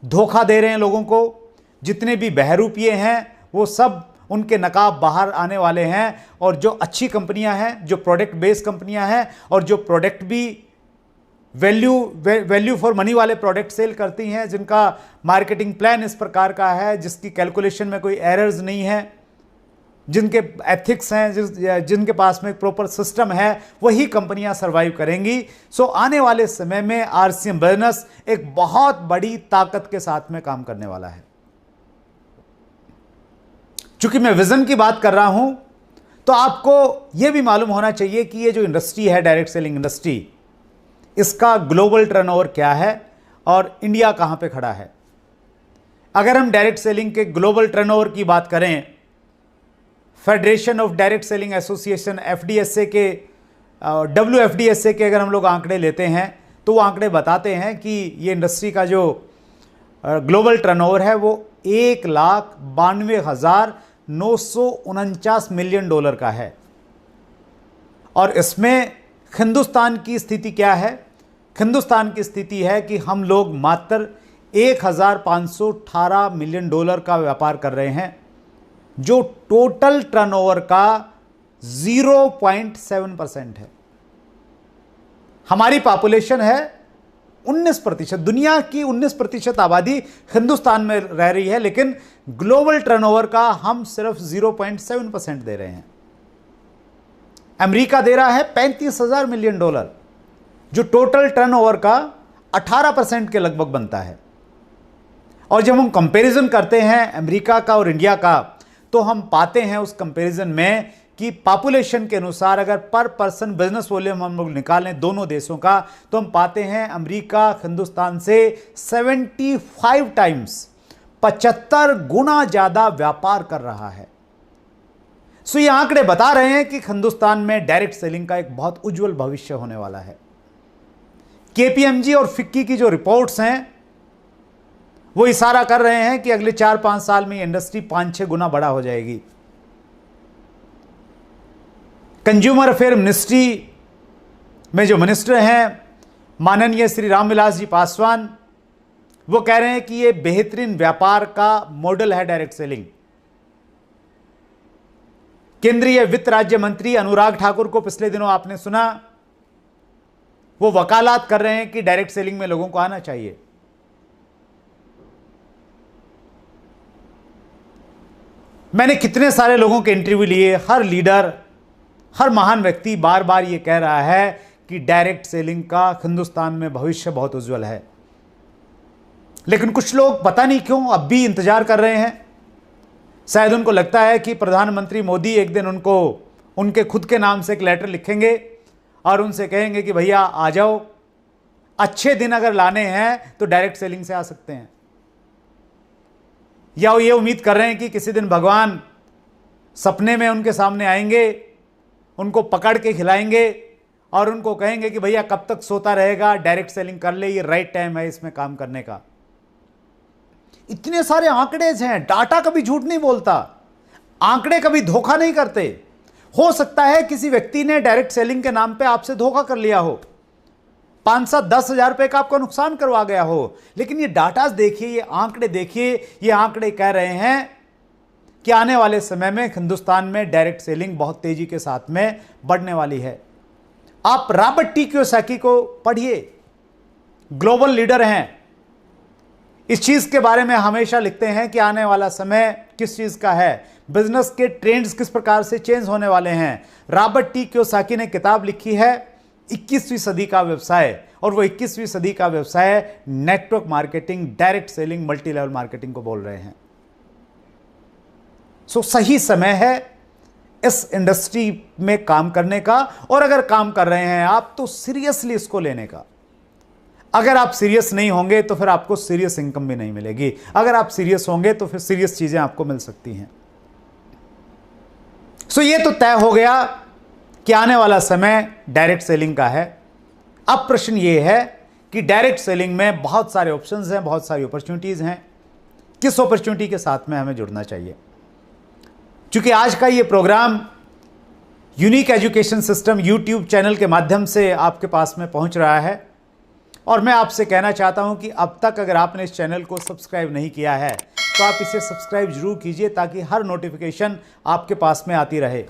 धोखा दे रहे हैं लोगों को, जितने भी बहरूपिये हैं, वो सब उनके नकाब बाहर आने वाले हैं। और जो अच्छी कंपनियां हैं, जो प्रोडक्ट बेस्ड कंपनियां हैं और जो प्रोडक्ट भी वैल्यू फॉर मनी वाले प्रोडक्ट सेल करती हैं, जिनका मार्केटिंग प्लान इस प्रकार का है, जिसकी कैलकुलेशन में कोई एरर्स नहीं है, जिनके एथिक्स हैं, जिनके पास में प्रॉपर सिस्टम है, वही कंपनियां सरवाइव करेंगी। सो आने वाले समय में आरसीएम बिजनेस एक बहुत बड़ी ताकत के साथ में काम करने वाला है। चूंकि मैं विजन की बात कर रहा हूं, तो आपको यह भी मालूम होना चाहिए कि ये जो इंडस्ट्री है, डायरेक्ट सेलिंग इंडस्ट्री, इसका ग्लोबल टर्नओवर क्या है और इंडिया कहां पे खड़ा है। अगर हम डायरेक्ट सेलिंग के ग्लोबल टर्नओवर की बात करें, federation of direct selling association FDSA के WFDSA के अगर हम लोग आंकड़े लेते हैं, तो वो आंकड़े बताते हैं कि ये इंडस्ट्री का जो ग्लोबल टर्नओवर है वो $1,92,949 मिलियन का है। और इसमें हिंदुस्तान की स्थिति क्या है? हिंदुस्तान की स्थिति है कि हम लोग मात्र $1,518 मिलियन का व्यापार कर रहे हैं, जो टोटल टर्नओवर का 0.7% है। हमारी पॉपुलेशन है 19%, दुनिया की 19% आबादी हिंदुस्तान में रह रही है, लेकिन ग्लोबल टर्नओवर का हम सिर्फ 0.7% दे रहे हैं। अमेरिका दे रहा है $35,000 मिलियन, जो टोटल टर्नओवर का 18% के लगभग बनता है। और जब हम कंपैरिजन करते हैं अमेरिका का और इंडिया का, तो हम पाते हैं उस कंपैरिजन में कि पॉपुलेशन के अनुसार अगर पर पर्सन बिजनेस वॉल्यूम हम लोग निकालें दोनों देशों का, तो हम पाते हैं अमेरिका हिंदुस्तान से 75 टाइम्स 75 गुना ज्यादा व्यापार कर रहा है। सो ये आंकड़े बता रहे हैं कि हिंदुस्तान में डायरेक्ट सेलिंग का एक बहुत उज्जवल भविष्य होने वाला है। KPMG और फिक्की की जो रिपोर्ट्स हैं वो इशारा कर रहे हैं कि अगले 4-5 साल में इंडस्ट्री 5-6 गुना बड़ा हो जाएगी। कंज्यूमर अफेयर मिनिस्ट्री में जो मिनिस्टर हैं माननीय श्री रामविलास जी पासवान, वो कह रहे हैं कि ये बेहतरीन व्यापार का मॉडल है डायरेक्ट सेलिंग। केंद्रीय वित्त राज्य मंत्री अनुराग ठाकुर को पिछले दिनों आपने सुना, वो वकालत कर रहे हैं कि डायरेक्ट सेलिंग में लोगों को आना चाहिए। मैंने कितने सारे लोगों के इंटरव्यू लिए, हर लीडर, हर महान व्यक्ति बार बार ये कह रहा है कि डायरेक्ट सेलिंग का हिंदुस्तान में भविष्य बहुत उज्जवल है। लेकिन कुछ लोग पता नहीं क्यों अब भी इंतजार कर रहे हैं। शायद उनको लगता है कि प्रधानमंत्री मोदी एक दिन उनको उनके खुद के नाम से एक लेटर लिखेंगे और उनसे कहेंगे कि भैया आ जाओ, अच्छे दिन अगर लाने हैं तो डायरेक्ट सेलिंग से आ सकते हैं। या वो ये उम्मीद कर रहे हैं कि किसी दिन भगवान सपने में उनके सामने आएंगे, उनको पकड़ के खिलाएंगे और उनको कहेंगे कि भैया कब तक सोता रहेगा, डायरेक्ट सेलिंग कर ले, ये राइट टाइम है इसमें काम करने का। इतने सारे आंकड़े हैं, डाटा कभी झूठ नहीं बोलता, आंकड़े कभी धोखा नहीं करते। हो सकता है किसी व्यक्ति ने डायरेक्ट सेलिंग के नाम पे आपसे धोखा कर लिया हो, 5-7-10 हजार रुपए का आपका नुकसान करवा गया हो, लेकिन ये डाटा देखिए, ये आंकड़े देखिए, ये आंकड़े कह रहे हैं कि आने वाले समय में हिंदुस्तान में डायरेक्ट सेलिंग बहुत तेजी के साथ में बढ़ने वाली है। आप रॉबर्ट T. कियोसाकी को पढ़िए, ग्लोबल लीडर हैं, इस चीज के बारे में हमेशा लिखते हैं कि आने वाला समय किस चीज का है, बिजनेस के ट्रेंड्स किस प्रकार से चेंज होने वाले हैं। Robert T. कियोसाकी ने किताब लिखी है 21वीं सदी का व्यवसाय, और वो 21वीं सदी का व्यवसाय network marketing, direct selling, multi level marketing को बोल रहे हैं। सो सही समय है इस इंडस्ट्री में काम करने का, और अगर काम कर रहे हैं आप तो सीरियसली इसको लेने का। अगर आप सीरियस नहीं होंगे तो फिर आपको सीरियस इनकम भी नहीं मिलेगी, अगर आप सीरियस होंगे तो फिर सीरियस चीजें आपको मिल सकती हैं। सो ये तो तय हो गया कि आने वाला समय डायरेक्ट सेलिंग का है। अब प्रश्न ये है कि डायरेक्ट सेलिंग में बहुत सारे ऑप्शंस हैं, बहुत सारी अपॉर्चुनिटीज हैं, किस अपॉर्चुनिटी के साथ में हमें जुड़ना चाहिए। क्योंकि आज का ये programme unique education system YouTube channel के माध्यम से आपके पास में पहुंच रहा है। और मैं आपसे कहना चाहता हूं कि अब तक अगर आपने इस चैनल को सब्सक्राइब नहीं किया है तो आप इसे सब्सक्राइब जरूर कीजिए, ताकि हर नोटिफिकेशन आपके पास में आती रहे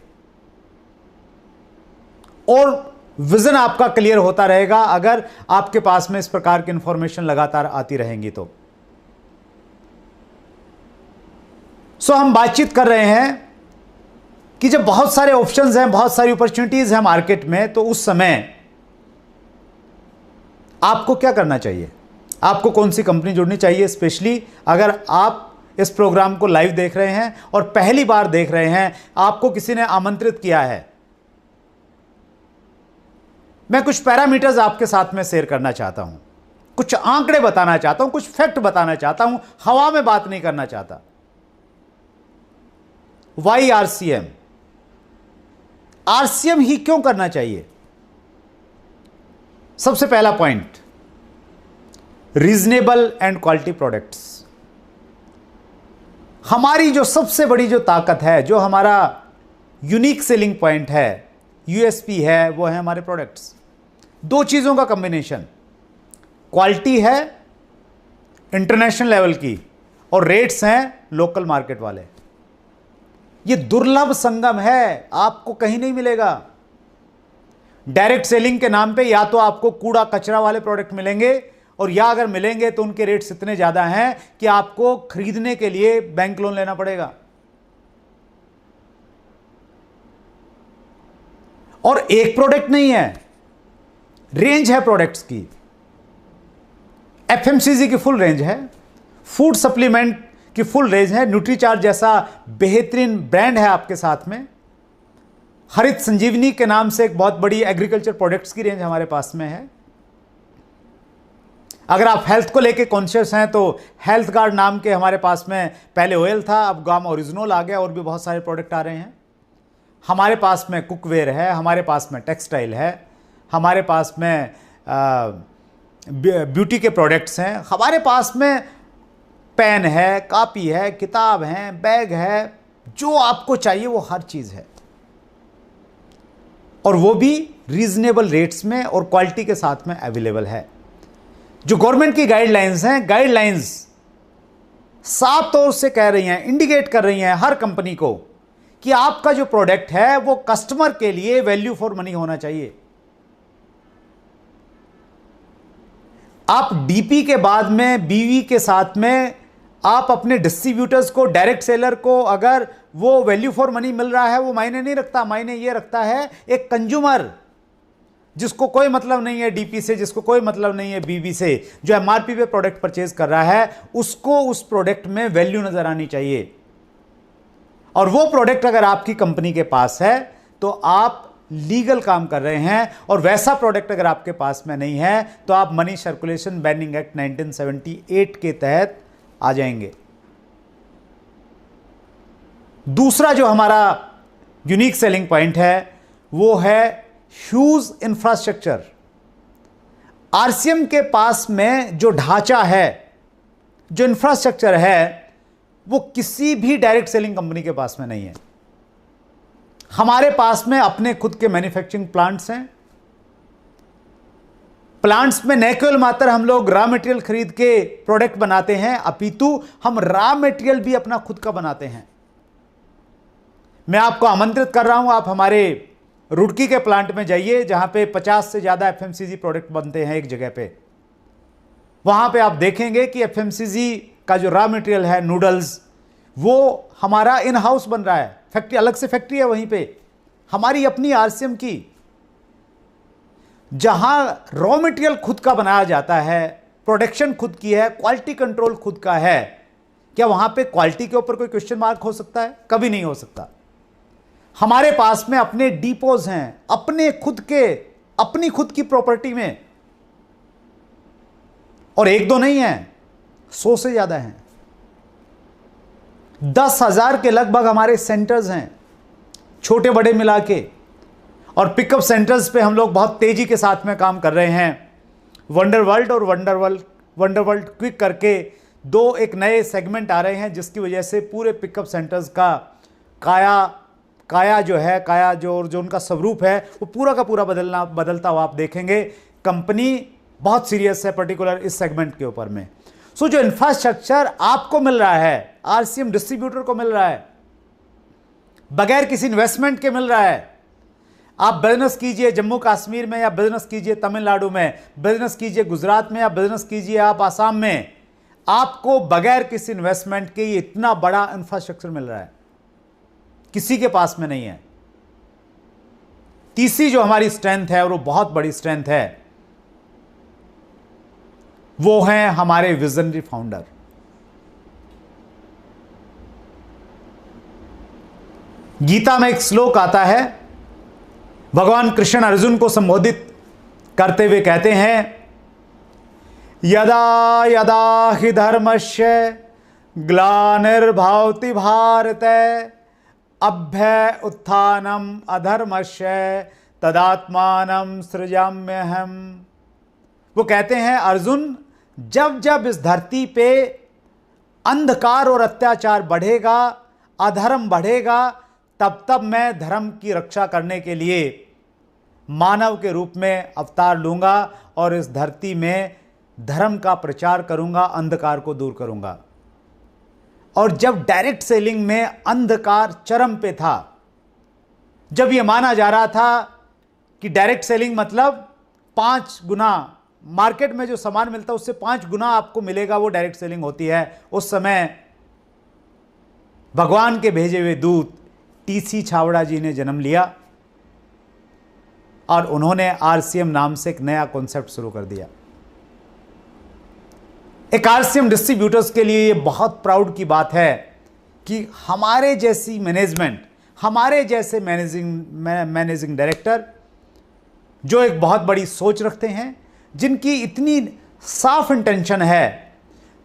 और विजन आपका क्लियर होता रहेगा अगर आपके पास में इस प्रकार की इंफॉर्मेशन लगातार आती रहेंगी तो। हम बातचीत कर रहे हैं कि जब बहुत सारे ऑप्शंस हैं, बहुत सारी अपॉर्चुनिटीज हैं मार्केट में, तो उस समय आपको क्या करना चाहिए, आपको कौन सी कंपनी जुड़नी चाहिए। स्पेशली अगर आप इस प्रोग्राम को लाइव देख रहे हैं और पहली बार देख रहे हैं, आपको किसी ने आमंत्रित किया है, मैं कुछ पैरामीटर्स आपके साथ में शेयर करना चाहता हूं, कुछ आंकड़े बताना चाहता हूं, कुछ फैक्ट बताना चाहता हूं, हवा में बात नहीं करना चाहता। वाई आरसीएम, आरसीएम ही क्यों करना चाहिए? सबसे पहला point, reasonable and quality products. हमारी जो सबसे बड़ी जो ताकत है, जो हमारा यूनिक सेलिंग पॉइंट है, यूएसपी है, वो है हमारे प्रोडक्ट्स। दो चीजों का कॉम्बिनेशन, क्वालिटी है इंटरनेशनल लेवल की और रेट्स हैं लोकल मार्केट वाले। ये दुर्लभ संगम है, आपको कहीं नहीं मिलेगा। डायरेक्ट सेलिंग के नाम पे या तो आपको कूड़ा कचरा वाले प्रोडक्ट मिलेंगे, और या अगर मिलेंगे तो उनके रेट्स इतने ज्यादा हैं कि आपको खरीदने के लिए बैंक लोन लेना पड़ेगा। और एक प्रोडक्ट नहीं है, रेंज है प्रोडक्ट्स की। एफएमसीजी की फुल रेंज है, फूड सप्लीमेंट की फुल रेंज है, न्यूट्रीचार्ज जैसा बेहतरीन ब्रांड है आपके साथ में। हरित संजीवनी के नाम से एक बहुत बड़ी एग्रीकल्चर प्रोडक्ट्स की रेंज हमारे पास में है। अगर आप हेल्थ को लेके कॉन्शियस हैं तो हेल्थ गार्ड नाम के हमारे पास में पहले ऑयल था, अब गाम ओरिजिनल आ गया, और भी बहुत सारे प्रोडक्ट आ रहे हैं। हमारे पास में कुकवेयर है, हमारे पास में टेक्सटाइल है, हमारे पास में ब्यूटी के प्रोडक्ट्स हैं, हमारे पास में पेन है, कॉपी है, किताब है, बैग है, जो आपको चाहिए वो हर चीज़ है, और वो भी रीजनेबल रेट्स में और क्वालिटी के साथ में अवेलेबल है। जो गवर्नमेंट की गाइडलाइंस हैं, गाइडलाइंस साफ तौर से कह रही हैं, इंडिकेट कर रही हैं हर कंपनी को कि आपका जो प्रोडक्ट है वो कस्टमर के लिए वैल्यू फॉर मनी होना चाहिए। आप डीपी के बाद में बीवी के साथ में आप अपने डिस्ट्रीब्यूटर्स को, डायरेक्ट सेलर को, अगर वो वैल्यू फॉर मनी मिल रहा है, वो मायने नहीं रखता। मायने ये रखता है एक कंज्यूमर जिसको कोई मतलब नहीं है डीपी से, जिसको कोई मतलब नहीं है बीवी से, जो एमआरपी पे प्रोडक्ट परचेज कर रहा है, उसको उस प्रोडक्ट में वैल्यू नजर आनी चाहिए। और वो प्रोडक्ट अगर आपकी कंपनी के पास है तो आप लीगल काम कर रहे हैं, और वैसा प्रोडक्ट अगर आपके पास में नहीं है तो आप मनी सर्कुलेशन बैनिंग एक्ट 1978 के तहत आ जाएंगे। दूसरा जो हमारा यूनिक सेलिंग पॉइंट है वो है ह्यूज इंफ्रास्ट्रक्चर। आरसीएम के पास में जो ढांचा है, जो इंफ्रास्ट्रक्चर है, वो किसी भी डायरेक्ट सेलिंग कंपनी के पास में नहीं है। हमारे पास में अपने खुद के मैन्युफैक्चरिंग प्लांट्स हैं। प्लांट्स में न केवल मात्र हम लोग रॉ मटेरियल खरीद के प्रोडक्ट बनाते हैं, अपितु हम रॉ मटेरियल भी अपना खुद का बनाते हैं। मैं आपको आमंत्रित कर रहा हूं, आप हमारे रुड़की के प्लांट में जाइए, जहां पे 50 से ज्यादा एफएमसीजी प्रोडक्ट बनते हैं एक जगह पे। वहां पे आप देखेंगे कि एफएमसीजी का जो रॉ मटेरियल है, नूडल्स, वो हमारा इन हाउस बन रहा है। फैक्ट्री, अलग से फैक्ट्री है वहीं पे, हमारी अपनी आरसीएम की, जहां रॉ मटेरियल खुद का बनाया जाता है, प्रोडक्शन खुद की है, क्वालिटी कंट्रोल खुद का है। क्या वहां पे क्वालिटी के ऊपर कोई क्वेश्चन मार्क हो सकता है? कभी नहीं हो सकता। हमारे पास में अपने डिपोज हैं, अपने खुद के, अपनी खुद की प्रॉपर्टी में, और एक दो नहीं है, 100 से ज्यादा हैं। 10,000 के लगभग हमारे सेंटर्स हैं, छोटे बड़े मिला के। और पिकअप सेंटर्स पे हम लोग बहुत तेजी के साथ में काम कर रहे हैं। वंडर वर्ल्ड और वंडर वर्ल्ड क्विक करके दो एक नए सेगमेंट आ रहे हैं, जिसकी वजह से पूरे पिकअप सेंटर्स का काया जो उनका स्वरूप है वो पूरा का पूरा बदलता हुआ आप देखेंगे। कंपनी बहुत सीरियस है पर्टिकुलर इस सेगमेंट के ऊपर में। सो जो इंफ्रास्ट्रक्चर आपको मिल रहा है, आरसीएम डिस्ट्रीब्यूटर को मिल रहा है, बगैर किसी इन्वेस्टमेंट के मिल रहा है। आप बिजनेस कीजिए जम्मू कश्मीर में, या बिजनेस कीजिए तमिलनाडु में, बिजनेस कीजिए गुजरात में, या बिजनेस कीजिए आप आसाम में, आपको बगैर किसी इन्वेस्टमेंट के ये इतना बड़ा इंफ्रास्ट्रक्चर मिल रहा है, किसी के पास में नहीं है। तीसरी जो हमारी स्ट्रेंथ है, और वो बहुत बड़ी स्ट्रेंथ है, वो हैं हमारे विजनरी फाउंडर। गीता में एक श्लोक आता है, भगवान कृष्ण अर्जुन को संबोधित करते हुए कहते हैं, यदा यदा हि धर्मस्य ग्लानिर्भवति भारत अभ्य उत्थानम अधर्मस्य तदात्मानं सृजाम्यहम्। वो कहते हैं, अर्जुन, जब जब इस धरती पे अंधकार और अत्याचार बढ़ेगा, अधर्म बढ़ेगा, तब तब मैं धर्म की रक्षा करने के लिए मानव के रूप में अवतार लूंगा और इस धरती में धर्म का प्रचार करूंगा, अंधकार को दूर करूंगा। और जब डायरेक्ट सेलिंग में अंधकार चरम पे था, जब यह माना जा रहा था कि डायरेक्ट सेलिंग मतलब 5 गुना मार्केट में जो सामान मिलता है उससे 5 गुना आपको मिलेगा, वो डायरेक्ट सेलिंग होती है। उस समय भगवान के भेजे हुए दूत टीसी छावड़ा जी ने जन्म लिया और उन्होंने आरसीएम नाम से एक नया कॉन्सेप्ट शुरू कर दिया। एक आरसीएम डिस्ट्रीब्यूटर्स के लिए यह बहुत प्राउड की बात है कि हमारे जैसी मैनेजमेंट, हमारे जैसे मैनेजिंग डायरेक्टर जो एक बहुत बड़ी सोच रखते हैं, जिनकी इतनी साफ इंटेंशन है,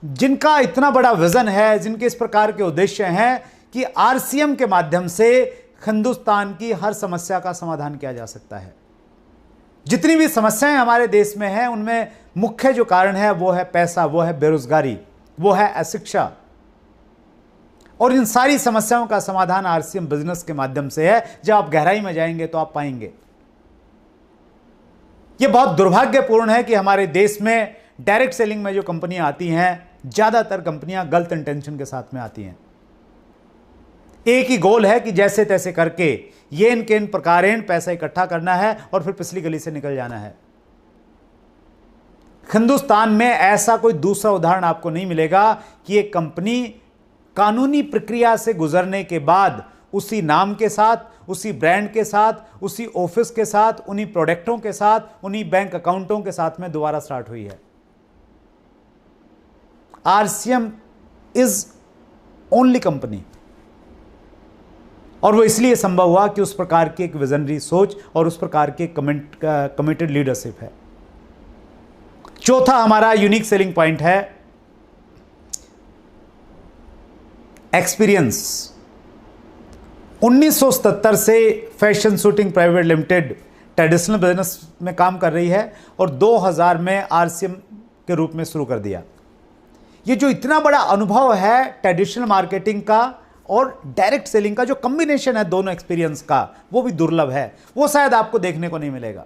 जिनका इतना बड़ा विजन है, जिनके इस प्रकार के उद्देश्य हैं कि आरसीएम के माध्यम से हिंदुस्तान की हर समस्या का समाधान किया जा सकता है। जितनी भी समस्याएं हमारे देश में हैं, उनमें मुख्य जो कारण है वो है पैसा, वो है बेरोजगारी, वो है अशिक्षा। और इन सारी समस्याओं का समाधान आरसीएम बिजनेस के माध्यम से है। जब आप गहराई में जाएंगे तो आप पाएंगे। यह बहुत दुर्भाग्यपूर्ण है कि हमारे देश में डायरेक्ट सेलिंग में जो कंपनियां आती हैं, ज्यादातर कंपनियां गलत इंटेंशन के साथ में आती हैं। एक ही गोल है कि जैसे तैसे करके ये इनके इन प्रकारेण पैसा इकट्ठा करना है और फिर पिछली गली से निकल जाना है। हिंदुस्तान में ऐसा कोई दूसरा उदाहरण आपको नहीं मिलेगा कि एक कंपनी कानूनी प्रक्रिया से गुजरने के बाद उसी नाम के साथ, उसी ब्रांड के साथ, उसी ऑफिस के साथ, उन्हीं प्रोडक्टों के साथ, उन्हीं बैंक अकाउंटों के साथ में दोबारा स्टार्ट हुई है। आरसीएम इज ओनली कंपनी, और वो इसलिए संभव हुआ कि उस प्रकार की एक विजनरी सोच और उस प्रकार के कमिटेड लीडरशिप है। चौथा हमारा यूनिक सेलिंग पॉइंट है एक्सपीरियंस। 1977 से fashion shooting private limited traditional business में काम कर रही है और 2000 में आरसीएम के रूप में शुरू कर दिया। ये जो इतना बड़ा अनुभव है ट्रेडिशनल मार्केटिंग का और डायरेक्ट सेलिंग का, जो कॉम्बिनेशन है दोनों एक्सपीरियंस का, वो भी दुर्लभ है। वो शायद आपको देखने को नहीं मिलेगा।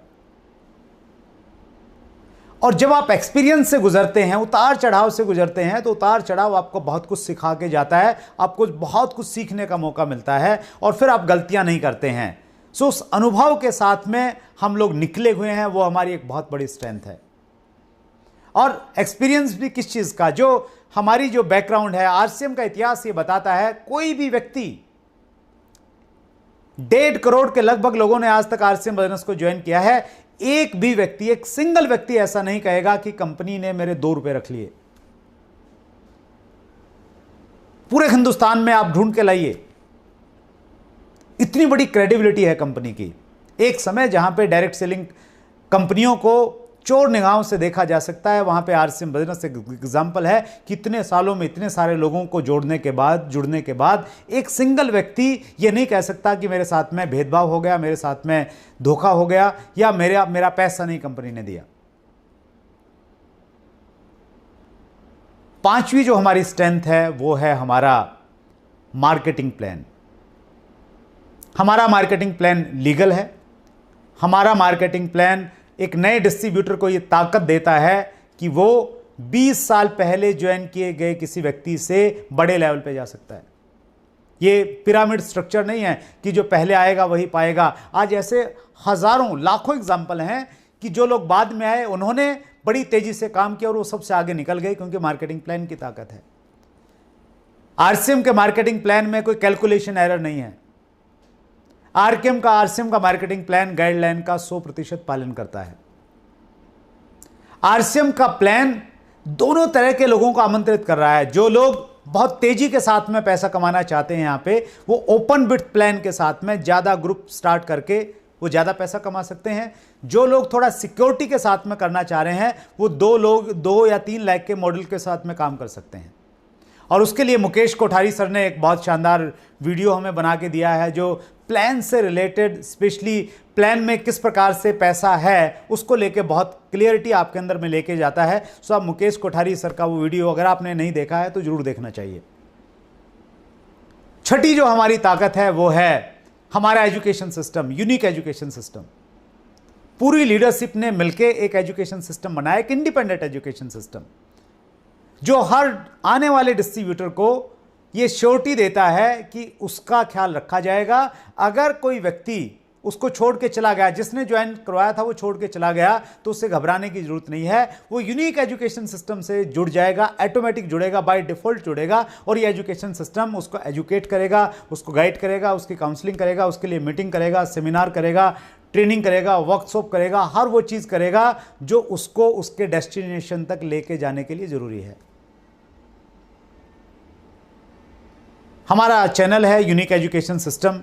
और जब आप एक्सपीरियंस से गुजरते हैं, उतार चढ़ाव से गुजरते हैं, तो उतार चढ़ाव आपको बहुत कुछ सिखा के जाता है, आपको बहुत कुछ सीखने का मौका मिलता है और फिर आप गलतियां नहीं करते हैं। सो उस अनुभव के साथ में हम लोग निकले हुए हैं, वो हमारी एक बहुत बड़ी स्ट्रेंथ है। और एक्सपीरियंस भी किस चीज का, जो हमारी जो बैकग्राउंड है, आरसीएम का इतिहास ये बताता है, कोई भी व्यक्ति 1.5 करोड़ के लगभग लोगों ने आज तक आरसीएम बिजनेस को ज्वाइन किया है। एक भी व्यक्ति, एक सिंगल व्यक्ति ऐसा नहीं कहेगा कि कंपनी ने मेरे 2 रुपए रख लिए। पूरे हिंदुस्तान में आप ढूंढ के लाइए, इतनी बड़ी क्रेडिबिलिटी है कंपनी की। एक समय जहां पे डायरेक्ट सेलिंग कंपनियों को चोर निगाहों से देखा जा सकता है, वहां पे आरसीएम बिजनेस एक एग्जांपल है। कितने सालों में इतने सारे लोगों को जुड़ने के बाद एक सिंगल व्यक्ति ये नहीं कह सकता कि मेरे साथ में भेदभाव हो गया, मेरे साथ में धोखा हो गया, या मेरा पैसा नहीं कंपनी ने दिया। 5वीं जो हमारी स्ट्रेंथ है वो है हमारा मार्केटिंग प्लान। हमारा मार्केटिंग प्लान लीगल है। हमारा मार्केटिंग प्लान एक नए डिस्ट्रीब्यूटर को ये ताकत देता है कि वो 20 साल पहले ज्वाइन किए गए किसी व्यक्ति से बड़े लेवल पे जा सकता है। ये पिरामिड स्ट्रक्चर नहीं है कि जो पहले आएगा वही पाएगा। आज ऐसे हजारों लाखों एग्जाम्पल हैं कि जो लोग बाद में आए उन्होंने बड़ी तेजी से काम किया और वो सबसे आगे निकल गए, क्योंकि मार्केटिंग प्लान की ताकत है। आरसीएम के मार्केटिंग प्लान में कोई कैलकुलेशन एरर नहीं है। आरसीएम का मार्केटिंग प्लान गाइडलाइन का 100% पालन करता है। आरसीएम का प्लान दोनों तरह के लोगों को आमंत्रित कर रहा है। जो लोग बहुत तेजी के साथ में पैसा कमाना चाहते हैं, यहां पे वो ओपन बिट प्लान के साथ में ज्यादा ग्रुप स्टार्ट करके वो ज्यादा पैसा कमा सकते हैं। जो लोग थोड़ा सिक्योरिटी के साथ में करना चाह रहे हैं, वो 2 या 3 लाख के मॉडल के साथ में काम कर सकते हैं। और उसके लिए मुकेश कोठारी सर ने एक बहुत शानदार वीडियो हमें बना के दिया है, जो प्लान से रिलेटेड, स्पेशली प्लान में किस प्रकार से पैसा है उसको लेके बहुत क्लियरिटी आपके अंदर में लेके जाता है। सो आप मुकेश कोठारी सर का वो वीडियो अगर आपने नहीं देखा है तो जरूर देखना चाहिए। छठी जो हमारी ताकत है वो है हमारा education system, unique education system. पूरी लीडरशिप ने मिलकर एक एजुकेशन सिस्टम बनाया, एक इंडिपेंडेंट एजुकेशन सिस्टम, जो हर आने वाले डिस्ट्रीब्यूटर को यह श्योरिटी देता है कि उसका ख्याल रखा जाएगा। अगर कोई व्यक्ति उसको छोड़ के चला गया, जिसने ज्वाइन करवाया था वो छोड़ के चला गया, तो उससे घबराने की जरूरत नहीं है। वो यूनिक एजुकेशन सिस्टम से जुड़ जाएगा, ऑटोमेटिक जुड़ेगा, बाय डिफॉल्ट जुड़ेगा, और ये एजुकेशन सिस्टम उसको एजुकेट करेगा, उसको गाइड करेगा, उसकी काउंसलिंग करेगा, उसके लिए मीटिंग करेगा, सेमिनार करेगा, ट्रेनिंग करेगा, वर्कशॉप करेगा, हर वो चीज़ करेगा जो उसको उसके डेस्टिनेशन तक लेके जाने के लिए ज़रूरी है। हमारा चैनल है यूनिक एजुकेशन सिस्टम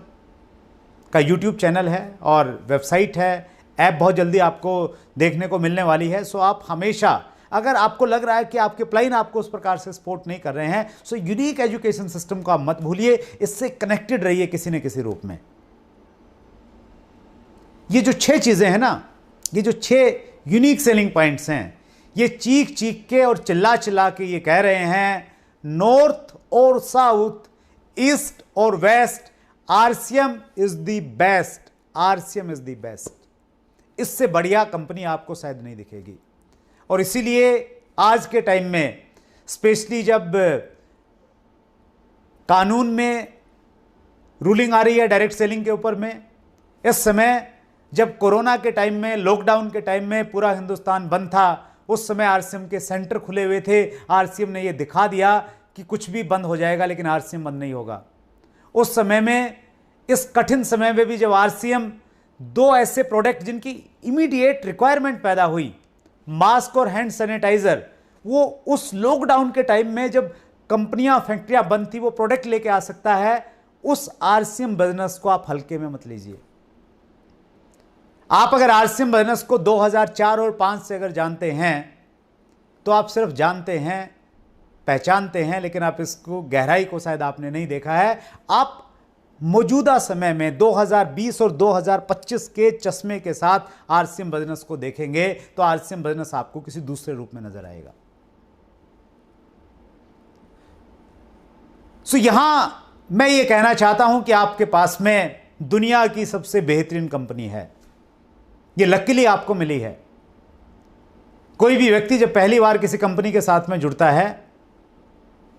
का, यूट्यूब चैनल है और वेबसाइट है। ऐप बहुत जल्दी आपको देखने को मिलने वाली है। सो आप हमेशा, अगर आपको लग रहा है कि आपके प्लाइन आपको उस प्रकार से सपोर्ट नहीं कर रहे हैं, सो यूनिक एजुकेशन सिस्टम को आप मत भूलिए, इससे कनेक्टेड रहिए किसी न किसी रूप में। ये जो 6 चीज़ें हैं ना, ये जो 6 यूनिक सेलिंग पॉइंट्स हैं, ये चीख चीख के और चिल्ला चिल्ला के ये कह रहे हैं, नॉर्थ और साउथ, ईस्ट और west, RCM is the best, RCM is the best. इससे बढ़िया कंपनी आपको शायद नहीं दिखेगी। और इसीलिए आज के टाइम में, स्पेशली जब कानून में रूलिंग आ रही है डायरेक्ट सेलिंग के ऊपर में, इस समय जब कोरोना के टाइम में, लॉकडाउन के टाइम में पूरा हिंदुस्तान बंद था, उस समय आरसीएम के सेंटर खुले हुए थे। आरसीएम ने यह दिखा दिया कि कुछ भी बंद हो जाएगा लेकिन आरसीएम बंद नहीं होगा। उस समय में, इस कठिन समय में भी जब आरसीएम 2 ऐसे प्रोडक्ट जिनकी इमीडिएट रिक्वायरमेंट पैदा हुई, मास्क और हैंड सैनिटाइजर, वो उस लॉकडाउन के टाइम में जब कंपनियां, फैक्ट्रियां बंद थी, वो प्रोडक्ट लेके आ सकता है। उस आरसीएम बिजनेस को आप हल्के में मत लीजिए। आप अगर आरसीएम बिजनेस को 2004 और 5 से अगर जानते हैं तो आप सिर्फ जानते हैं, पहचानते हैं, लेकिन आप इसको गहराई को शायद आपने नहीं देखा है। आप मौजूदा समय में 2020 और 2025 के चश्मे के साथ आरसीएम बिजनेस को देखेंगे तो आरसीएम बिजनेस आपको किसी दूसरे रूप में नजर आएगा। सो यहां मैं ये कहना चाहता हूं कि आपके पास में दुनिया की सबसे बेहतरीन कंपनी है, ये लकीली आपको मिली है। कोई भी व्यक्ति जब पहली बार किसी कंपनी के साथ में जुड़ता है,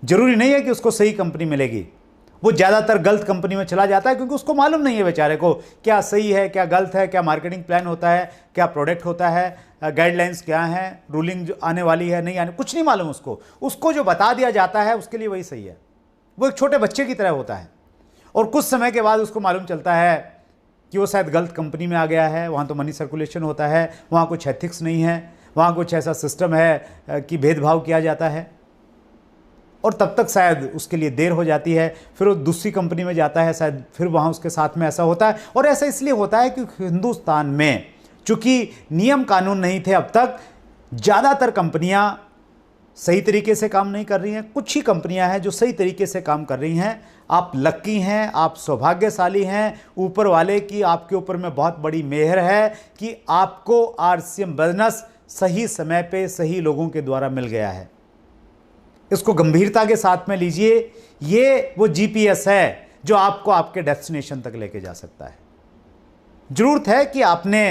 जरूरी नहीं है कि उसको सही कंपनी मिलेगी। वो ज़्यादातर गलत कंपनी में चला जाता है, क्योंकि उसको मालूम नहीं है बेचारे को क्या सही है, क्या गलत है, क्या मार्केटिंग प्लान होता है, क्या प्रोडक्ट होता है, गाइडलाइंस क्या हैं, रूलिंग जो आने वाली है, नहीं आने, कुछ नहीं मालूम उसको। उसको जो बता दिया जाता है उसके लिए वही सही है। वो एक छोटे बच्चे की तरह होता है, और कुछ समय के बाद उसको मालूम चलता है कि वो शायद गलत कंपनी में आ गया है। वहाँ तो मनी सर्कुलेशन होता है, वहाँ कुछ एथिक्स नहीं है, वहाँ कुछ ऐसा सिस्टम है कि भेदभाव किया जाता है, और तब तक शायद उसके लिए देर हो जाती है। फिर वो दूसरी कंपनी में जाता है, शायद फिर वहाँ उसके साथ में ऐसा होता है। और ऐसा इसलिए होता है कि हिंदुस्तान में चूँकि नियम कानून नहीं थे अब तक, ज़्यादातर कंपनियाँ सही तरीके से काम नहीं कर रही हैं। कुछ ही कंपनियां हैं जो सही तरीके से काम कर रही हैं। आप लक्की हैं, आप सौभाग्यशाली हैं, ऊपर वाले की आपके ऊपर में बहुत बड़ी मेहर है कि आपको आरसीएम बिजनेस सही समय पे सही लोगों के द्वारा मिल गया है। इसको गंभीरता के साथ में लीजिए। ये वो जीपीएस है जो आपको आपके डेस्टिनेशन तक लेके जा सकता है। जरूरत है कि आपने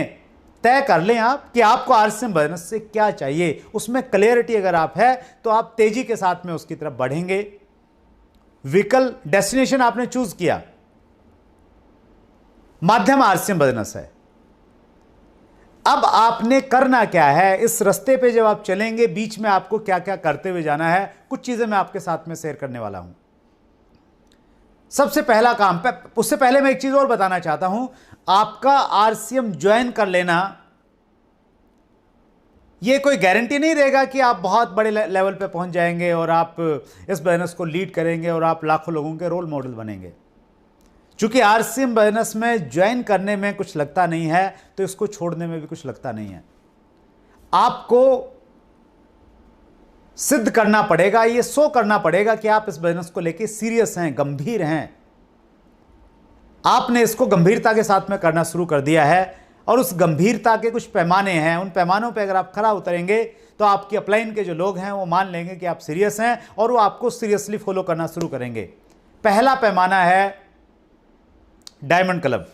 तय कर लें आप कि आपको RCM बिजनेस से क्या चाहिए, उसमें क्लियरिटी अगर आप है तो आप तेजी के साथ में उसकी तरफ बढ़ेंगे। व्हीकल डेस्टिनेशन आपने चूज किया, माध्यम RCM बिजनेस है। अब आपने करना क्या है, इस रास्ते पे जब आप चलेंगे बीच में आपको क्या क्या करते हुए जाना है, कुछ चीजें मैं आपके साथ में शेयर करने वाला हूं। सबसे पहला काम, उससे पहले मैं एक चीज और बताना चाहता हूं, आपका RCM ज्वाइन कर लेना यह कोई गारंटी नहीं देगा कि आप बहुत बड़े लेवल पे पहुंच जाएंगे और आप इस बिजनेस को लीड करेंगे और आप लाखों लोगों के रोल मॉडल बनेंगे। चूंकि RCM बिजनेस में ज्वाइन करने में कुछ लगता नहीं है तो इसको छोड़ने में भी कुछ लगता नहीं है। आपको सिद्ध करना पड़ेगा, ये शो करना पड़ेगा कि आप इस बिजनेस को लेके सीरियस हैं, गंभीर हैं। आपने इसको गंभीरता के साथ में करना शुरू कर दिया है और उस गंभीरता के कुछ पैमाने हैं, उन पैमानों पे अगर आप खरा उतरेंगे तो आपकी अपलाइन के जो लोग हैं वो मान लेंगे कि आप सीरियस हैं और वो आपको सीरियसली फॉलो करना शुरू करेंगे। पहला पैमाना है डायमंड क्लब।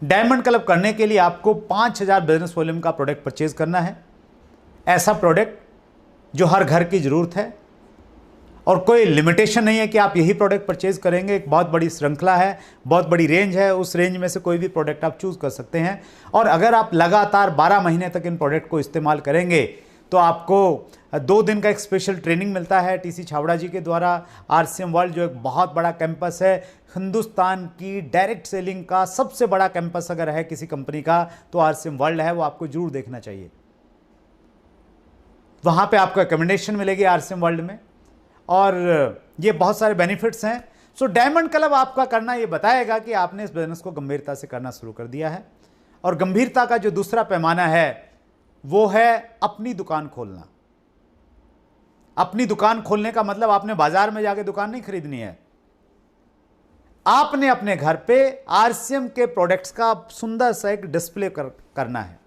डायमंड क्लब करने के लिए आपको 5000 बिजनेस वॉल्यूम का प्रोडक्ट परचेज करना है, ऐसा प्रोडक्ट जो हर घर की जरूरत है और कोई लिमिटेशन नहीं है कि आप यही प्रोडक्ट परचेज करेंगे। एक बहुत बड़ी श्रृंखला है, बहुत बड़ी रेंज है, उस रेंज में से कोई भी प्रोडक्ट आप चूज कर सकते हैं। और अगर आप लगातार 12 महीने तक इन प्रोडक्ट को इस्तेमाल करेंगे तो आपको 2 दिन का एक स्पेशल ट्रेनिंग मिलता है TC छावड़ा जी के द्वारा। RCM वर्ल्ड जो एक बहुत बड़ा कैंपस है, हिंदुस्तान की डायरेक्ट सेलिंग का सबसे बड़ा कैंपस अगर है किसी कंपनी का तो RCM वर्ल्ड है, वो आपको जरूर देखना चाहिए। वहां पे आपको रिकमेंडेशन मिलेगी RCM वर्ल्ड में और ये बहुत सारे बेनिफिट्स हैं। सो डायमंड क्लब आपका करना ये बताएगा कि आपने इस बिजनेस को गंभीरता से करना शुरू कर दिया है। और गंभीरता का जो दूसरा पैमाना है वो है अपनी दुकान खोलना। अपनी दुकान खोलने का मतलब आपने बाजार में जाके दुकान नहीं खरीदनी है, आपने अपने घर पे RCM के प्रोडक्ट्स का सुंदर सा एक डिस्प्ले करना है।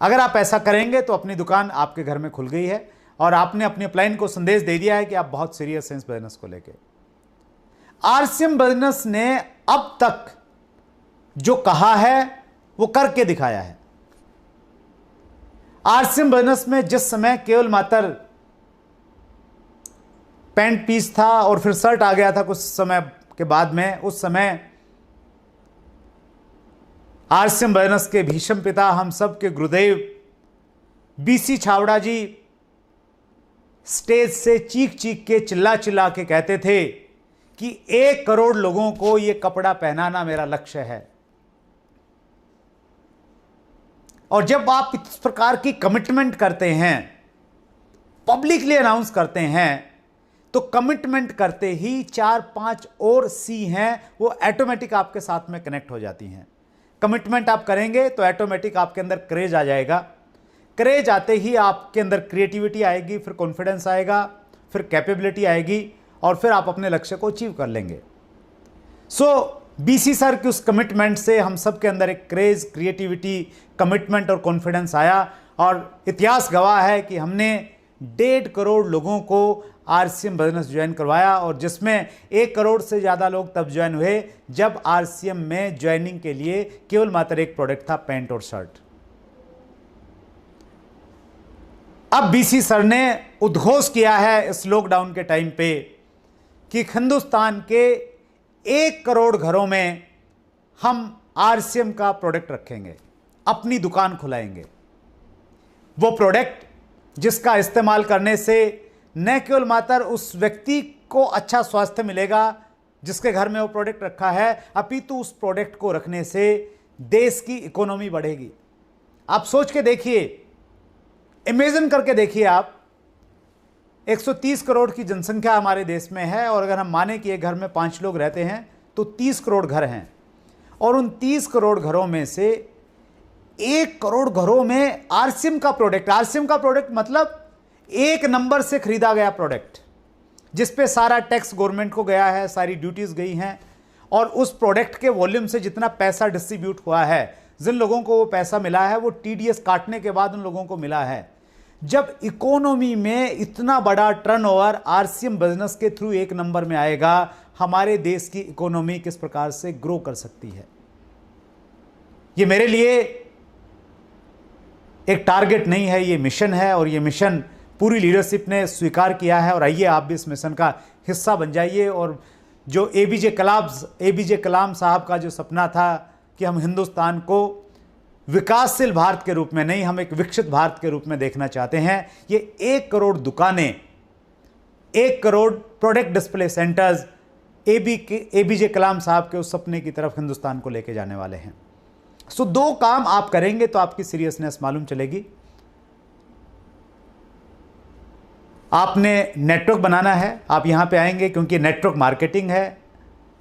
अगर आप ऐसा करेंगे तो अपनी दुकान आपके घर में खुल गई है और आपने अपनी अपलाइन को संदेश दे दिया है कि आप बहुत सीरियस हैं इस बिजनेस को लेके। RCM बिजनेस ने अब तक जो कहा है वो करके दिखाया है। RCM बिजनेस में जिस समय केवल मात्र पैंट पीस था और फिर शर्ट आ गया था कुछ समय के बाद में, उस समय RCM बिजनेस के भीष्म पिता, हम सब के गुरुदेव BC छावड़ा जी स्टेज से चीख चीख के चिल्ला चिल्ला के कहते थे कि 1 करोड़ लोगों को यह कपड़ा पहनाना मेरा लक्ष्य है। और जब आप इस प्रकार की कमिटमेंट करते हैं, पब्लिकली अनाउंस करते हैं, तो कमिटमेंट करते ही 4-5 और सी हैं वो ऑटोमेटिक आपके साथ में कनेक्ट हो जाती हैं। कमिटमेंट आप करेंगे तो ऑटोमेटिक आपके अंदर क्रेज आ जाएगा। क्रेज आते ही आपके अंदर क्रिएटिविटी आएगी, फिर कॉन्फिडेंस आएगा, फिर कैपेबिलिटी आएगी और फिर आप अपने लक्ष्य को अचीव कर लेंगे। सो BC सर की उस कमिटमेंट से हम सब के अंदर एक क्रेज, क्रिएटिविटी, कमिटमेंट और कॉन्फिडेंस आया और इतिहास गवाह है कि हमने 1.5 करोड़ लोगों को RCM बिजनेस ज्वाइन करवाया और जिसमें 1 करोड़ से ज़्यादा लोग तब ज्वाइन हुए जब RCM में ज्वाइनिंग के लिए केवल मात्र एक प्रोडक्ट था, पैंट और शर्ट। अब BC सर ने उद्घोष किया है इस लॉकडाउन के टाइम पे कि हिंदुस्तान के 1 करोड़ घरों में हम RCM का प्रोडक्ट रखेंगे, अपनी दुकान खुलाएंगे। वो प्रोडक्ट जिसका इस्तेमाल करने से न केवल मात्र उस व्यक्ति को अच्छा स्वास्थ्य मिलेगा जिसके घर में वो प्रोडक्ट रखा है, अपितु उस प्रोडक्ट को रखने से देश की इकोनॉमी बढ़ेगी। आप सोच के देखिए, इमेजिन करके देखिए, आप 130 करोड़ की जनसंख्या हमारे देश में है और अगर हम माने कि एक घर में 5 लोग रहते हैं तो 30 करोड़ घर हैं और उन 30 करोड़ घरों में से 1 करोड़ घरों में RCM का प्रोडक्ट मतलब 1 नंबर से खरीदा गया प्रोडक्ट जिस पे सारा टैक्स गवर्नमेंट को गया है, सारी ड्यूटीज गई हैं और उस प्रोडक्ट के वॉल्यूम से जितना पैसा डिस्ट्रीब्यूट हुआ है, जिन लोगों को वो पैसा मिला है वो TDS काटने के बाद उन लोगों को मिला है। जब इकोनॉमी में इतना बड़ा टर्नओवर आरसीएम बिजनेस के थ्रू एक नंबर में आएगा, हमारे देश की इकोनॉमी किस प्रकार से ग्रो कर सकती है। ये मेरे लिए एक टारगेट नहीं है, ये मिशन है, और ये मिशन पूरी लीडरशिप ने स्वीकार किया है। और आइए आप भी इस मिशन का हिस्सा बन जाइए। और जो एपीजे कलाम साहब का जो सपना था कि हम हिंदुस्तान को विकासशील भारत के रूप में नहीं, हम एक विकसित भारत के रूप में देखना चाहते हैं, ये 1 करोड़ दुकानें, 1 crore product display centres APJ Kalam साहब के उस सपने की तरफ हिंदुस्तान को लेके जाने वाले हैं। सो 2 काम आप करेंगे तो आपकी सीरियसनेस मालूम चलेगी। आपने नेटवर्क बनाना है, आप यहां पे आएंगे क्योंकि नेटवर्क मार्केटिंग है,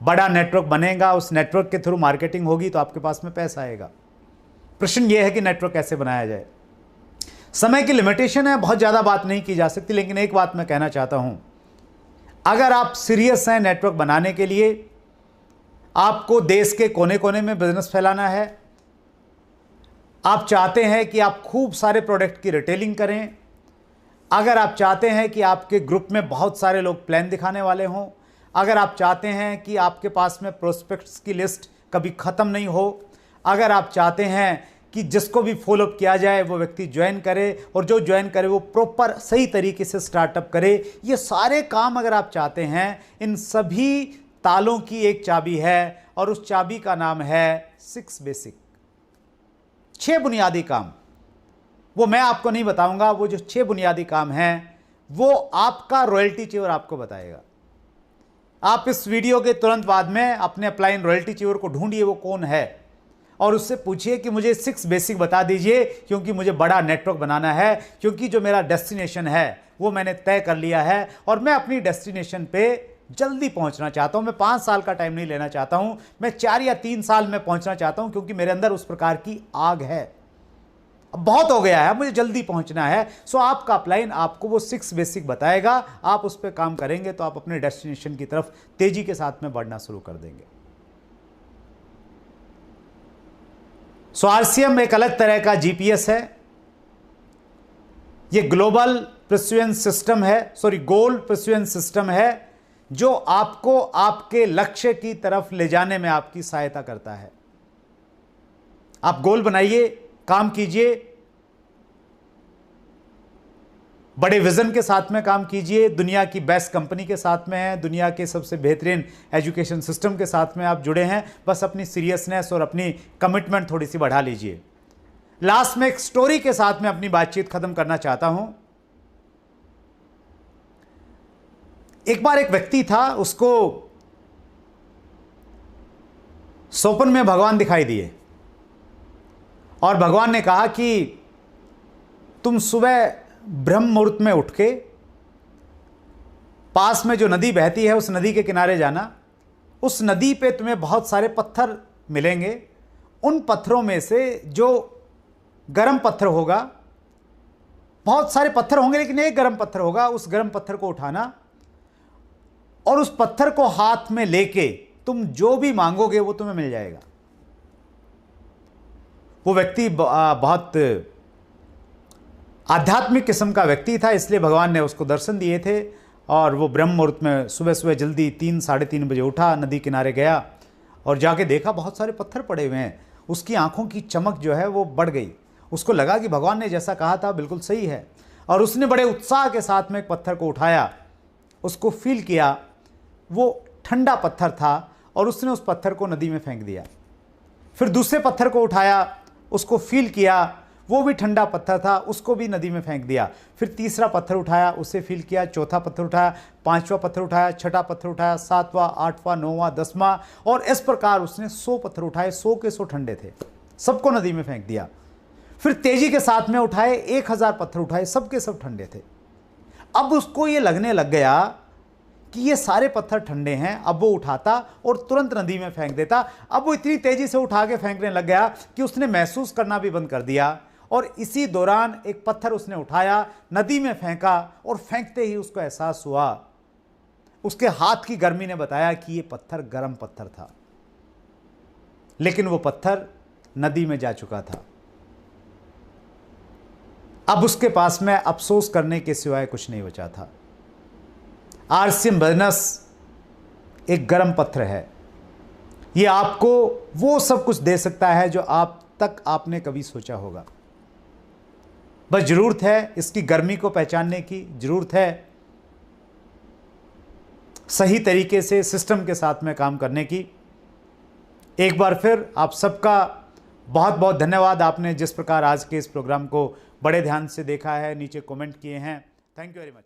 बड़ा नेटवर्क बनेगा, उस नेटवर्क के थ्रू मार्केटिंग होगी तो आपके पास में पैसा आएगा। प्रश्न यह है कि नेटवर्क कैसे बनाया जाए। समय की लिमिटेशन है, बहुत ज़्यादा बात नहीं की जा सकती, लेकिन एक बात मैं कहना चाहता हूं, अगर आप सीरियस हैं नेटवर्क बनाने के लिए, आपको देश के कोने कोने में बिजनेस फैलाना है, आप चाहते हैं कि आप खूब सारे प्रोडक्ट की रिटेलिंग करें, अगर आप चाहते हैं कि आपके ग्रुप में बहुत सारे लोग प्लान दिखाने वाले हों, अगर आप चाहते हैं कि आपके पास में प्रोस्पेक्ट्स की लिस्ट कभी ख़त्म नहीं हो, अगर आप चाहते हैं कि जिसको भी फॉलोअप किया जाए वो व्यक्ति ज्वाइन करे, और जो ज्वाइन करे वो प्रॉपर सही तरीके से स्टार्टअप करे, ये सारे काम अगर आप चाहते हैं, इन सभी तालों की एक चाबी है, और उस चाबी का नाम है 6 बेसिक, 6 बुनियादी काम। वो मैं आपको नहीं बताऊंगा, वो जो 6 बुनियादी काम हैं वो आपका रॉयल्टी चीवर आपको बताएगा। आप इस वीडियो के तुरंत बाद में अपने अपलाइन रॉयल्टी चीवर को ढूंढिए वो कौन है, और उससे पूछिए कि मुझे 6 बेसिक बता दीजिए, क्योंकि मुझे बड़ा नेटवर्क बनाना है, क्योंकि जो मेरा डेस्टिनेशन है वो मैंने तय कर लिया है, और मैं अपनी डेस्टिनेशन पे जल्दी पहुंचना चाहता हूं। मैं 5 साल का टाइम नहीं लेना चाहता हूं, मैं 4 या 3 साल में पहुंचना चाहता हूं, क्योंकि मेरे अंदर उस प्रकार की आग है। अब बहुत हो गया है, मुझे जल्दी पहुंचना है। सो आपका अपलाइन आपको वो 6 बेसिक बताएगा, आप उस पर काम करेंगे तो आप अपने डेस्टिनेशन की तरफ तेजी के साथ में बढ़ना शुरू कर देंगे। सो आरसीएम एक अलग तरह का जीपीएस है, ये ग्लोबल परस्यूएंस सिस्टम है, गोल परस्यूएंस सिस्टम है, जो आपको आपके लक्ष्य की तरफ ले जाने में आपकी सहायता करता है। आप गोल बनाइए, काम कीजिए, बड़े विजन के साथ में काम कीजिए, दुनिया की बेस्ट कंपनी के साथ में है, दुनिया के सबसे बेहतरीन एजुकेशन सिस्टम के साथ में आप जुड़े हैं, बस अपनी सीरियसनेस और अपनी कमिटमेंट थोड़ी सी बढ़ा लीजिए। लास्ट में एक स्टोरी के साथ में अपनी बातचीत खत्म करना चाहता हूं। एक बार एक व्यक्ति था, उसको स्वप्न में भगवान दिखाई दिए, और भगवान ने कहा कि तुम सुबह ब्रह्म मुहूर्त में उठ के पास में जो नदी बहती है उस नदी के किनारे जाना, उस नदी पे तुम्हें बहुत सारे पत्थर मिलेंगे, उन पत्थरों में से जो गर्म पत्थर होगा, बहुत सारे पत्थर होंगे लेकिन एक गर्म पत्थर होगा, उस गर्म पत्थर को उठाना, और उस पत्थर को हाथ में लेके तुम जो भी मांगोगे वो तुम्हें मिल जाएगा। वो व्यक्ति बहुत आध्यात्मिक किस्म का व्यक्ति था, इसलिए भगवान ने उसको दर्शन दिए थे, और वो ब्रह्म मुहूर्त में सुबह सुबह जल्दी 3 साढ़े 3 बजे उठा, नदी किनारे गया और जाके देखा बहुत सारे पत्थर पड़े हुए हैं। उसकी आंखों की चमक जो है वो बढ़ गई, उसको लगा कि भगवान ने जैसा कहा था बिल्कुल सही है, और उसने बड़े उत्साह के साथ में एक पत्थर को उठाया, उसको फील किया, वो ठंडा पत्थर था, और उसने उस पत्थर को नदी में फेंक दिया। फिर दूसरे पत्थर को उठाया, उसको फील किया, वो भी ठंडा पत्थर था, उसको भी नदी में फेंक दिया। फिर तीसरा पत्थर उठाया, उसे फील किया, चौथा पत्थर उठाया, 5वां पत्थर उठाया, 6ठा पत्थर उठाया, 7वां, 8वां, 9वां, 10वां, और इस प्रकार उसने 100 पत्थर उठाए। 100 के 100 ठंडे थे, सबको नदी में फेंक दिया। फिर तेजी के साथ में उठाए, 1000 पत्थर उठाए, सबके सब ठंडे थे। अब उसको ये लगने लग गया कि ये सारे पत्थर ठंडे हैं। अब वो उठाता और तुरंत नदी में फेंक देता। अब वो इतनी तेजी से उठा के फेंकने लग गया कि उसने महसूस करना भी बंद कर दिया, और इसी दौरान एक पत्थर उसने उठाया, नदी में फेंका, और फेंकते ही उसको एहसास हुआ, उसके हाथ की गर्मी ने बताया कि ये पत्थर गर्म पत्थर था, लेकिन वो पत्थर नदी में जा चुका था। अब उसके पास में अफसोस करने के सिवाय कुछ नहीं बचा था। आरसीएम बिजनेस एक गर्म पत्थर है, ये आपको वो सब कुछ दे सकता है जो आप तक आपने कभी सोचा होगा। बस जरूरत है इसकी गर्मी को पहचानने की, जरूरत है सही तरीके से सिस्टम के साथ में काम करने की। एक बार फिर आप सबका बहुत बहुत धन्यवाद, आपने जिस प्रकार आज के इस प्रोग्राम को बड़े ध्यान से देखा है, नीचे कमेंट किए हैं। Thank you very much.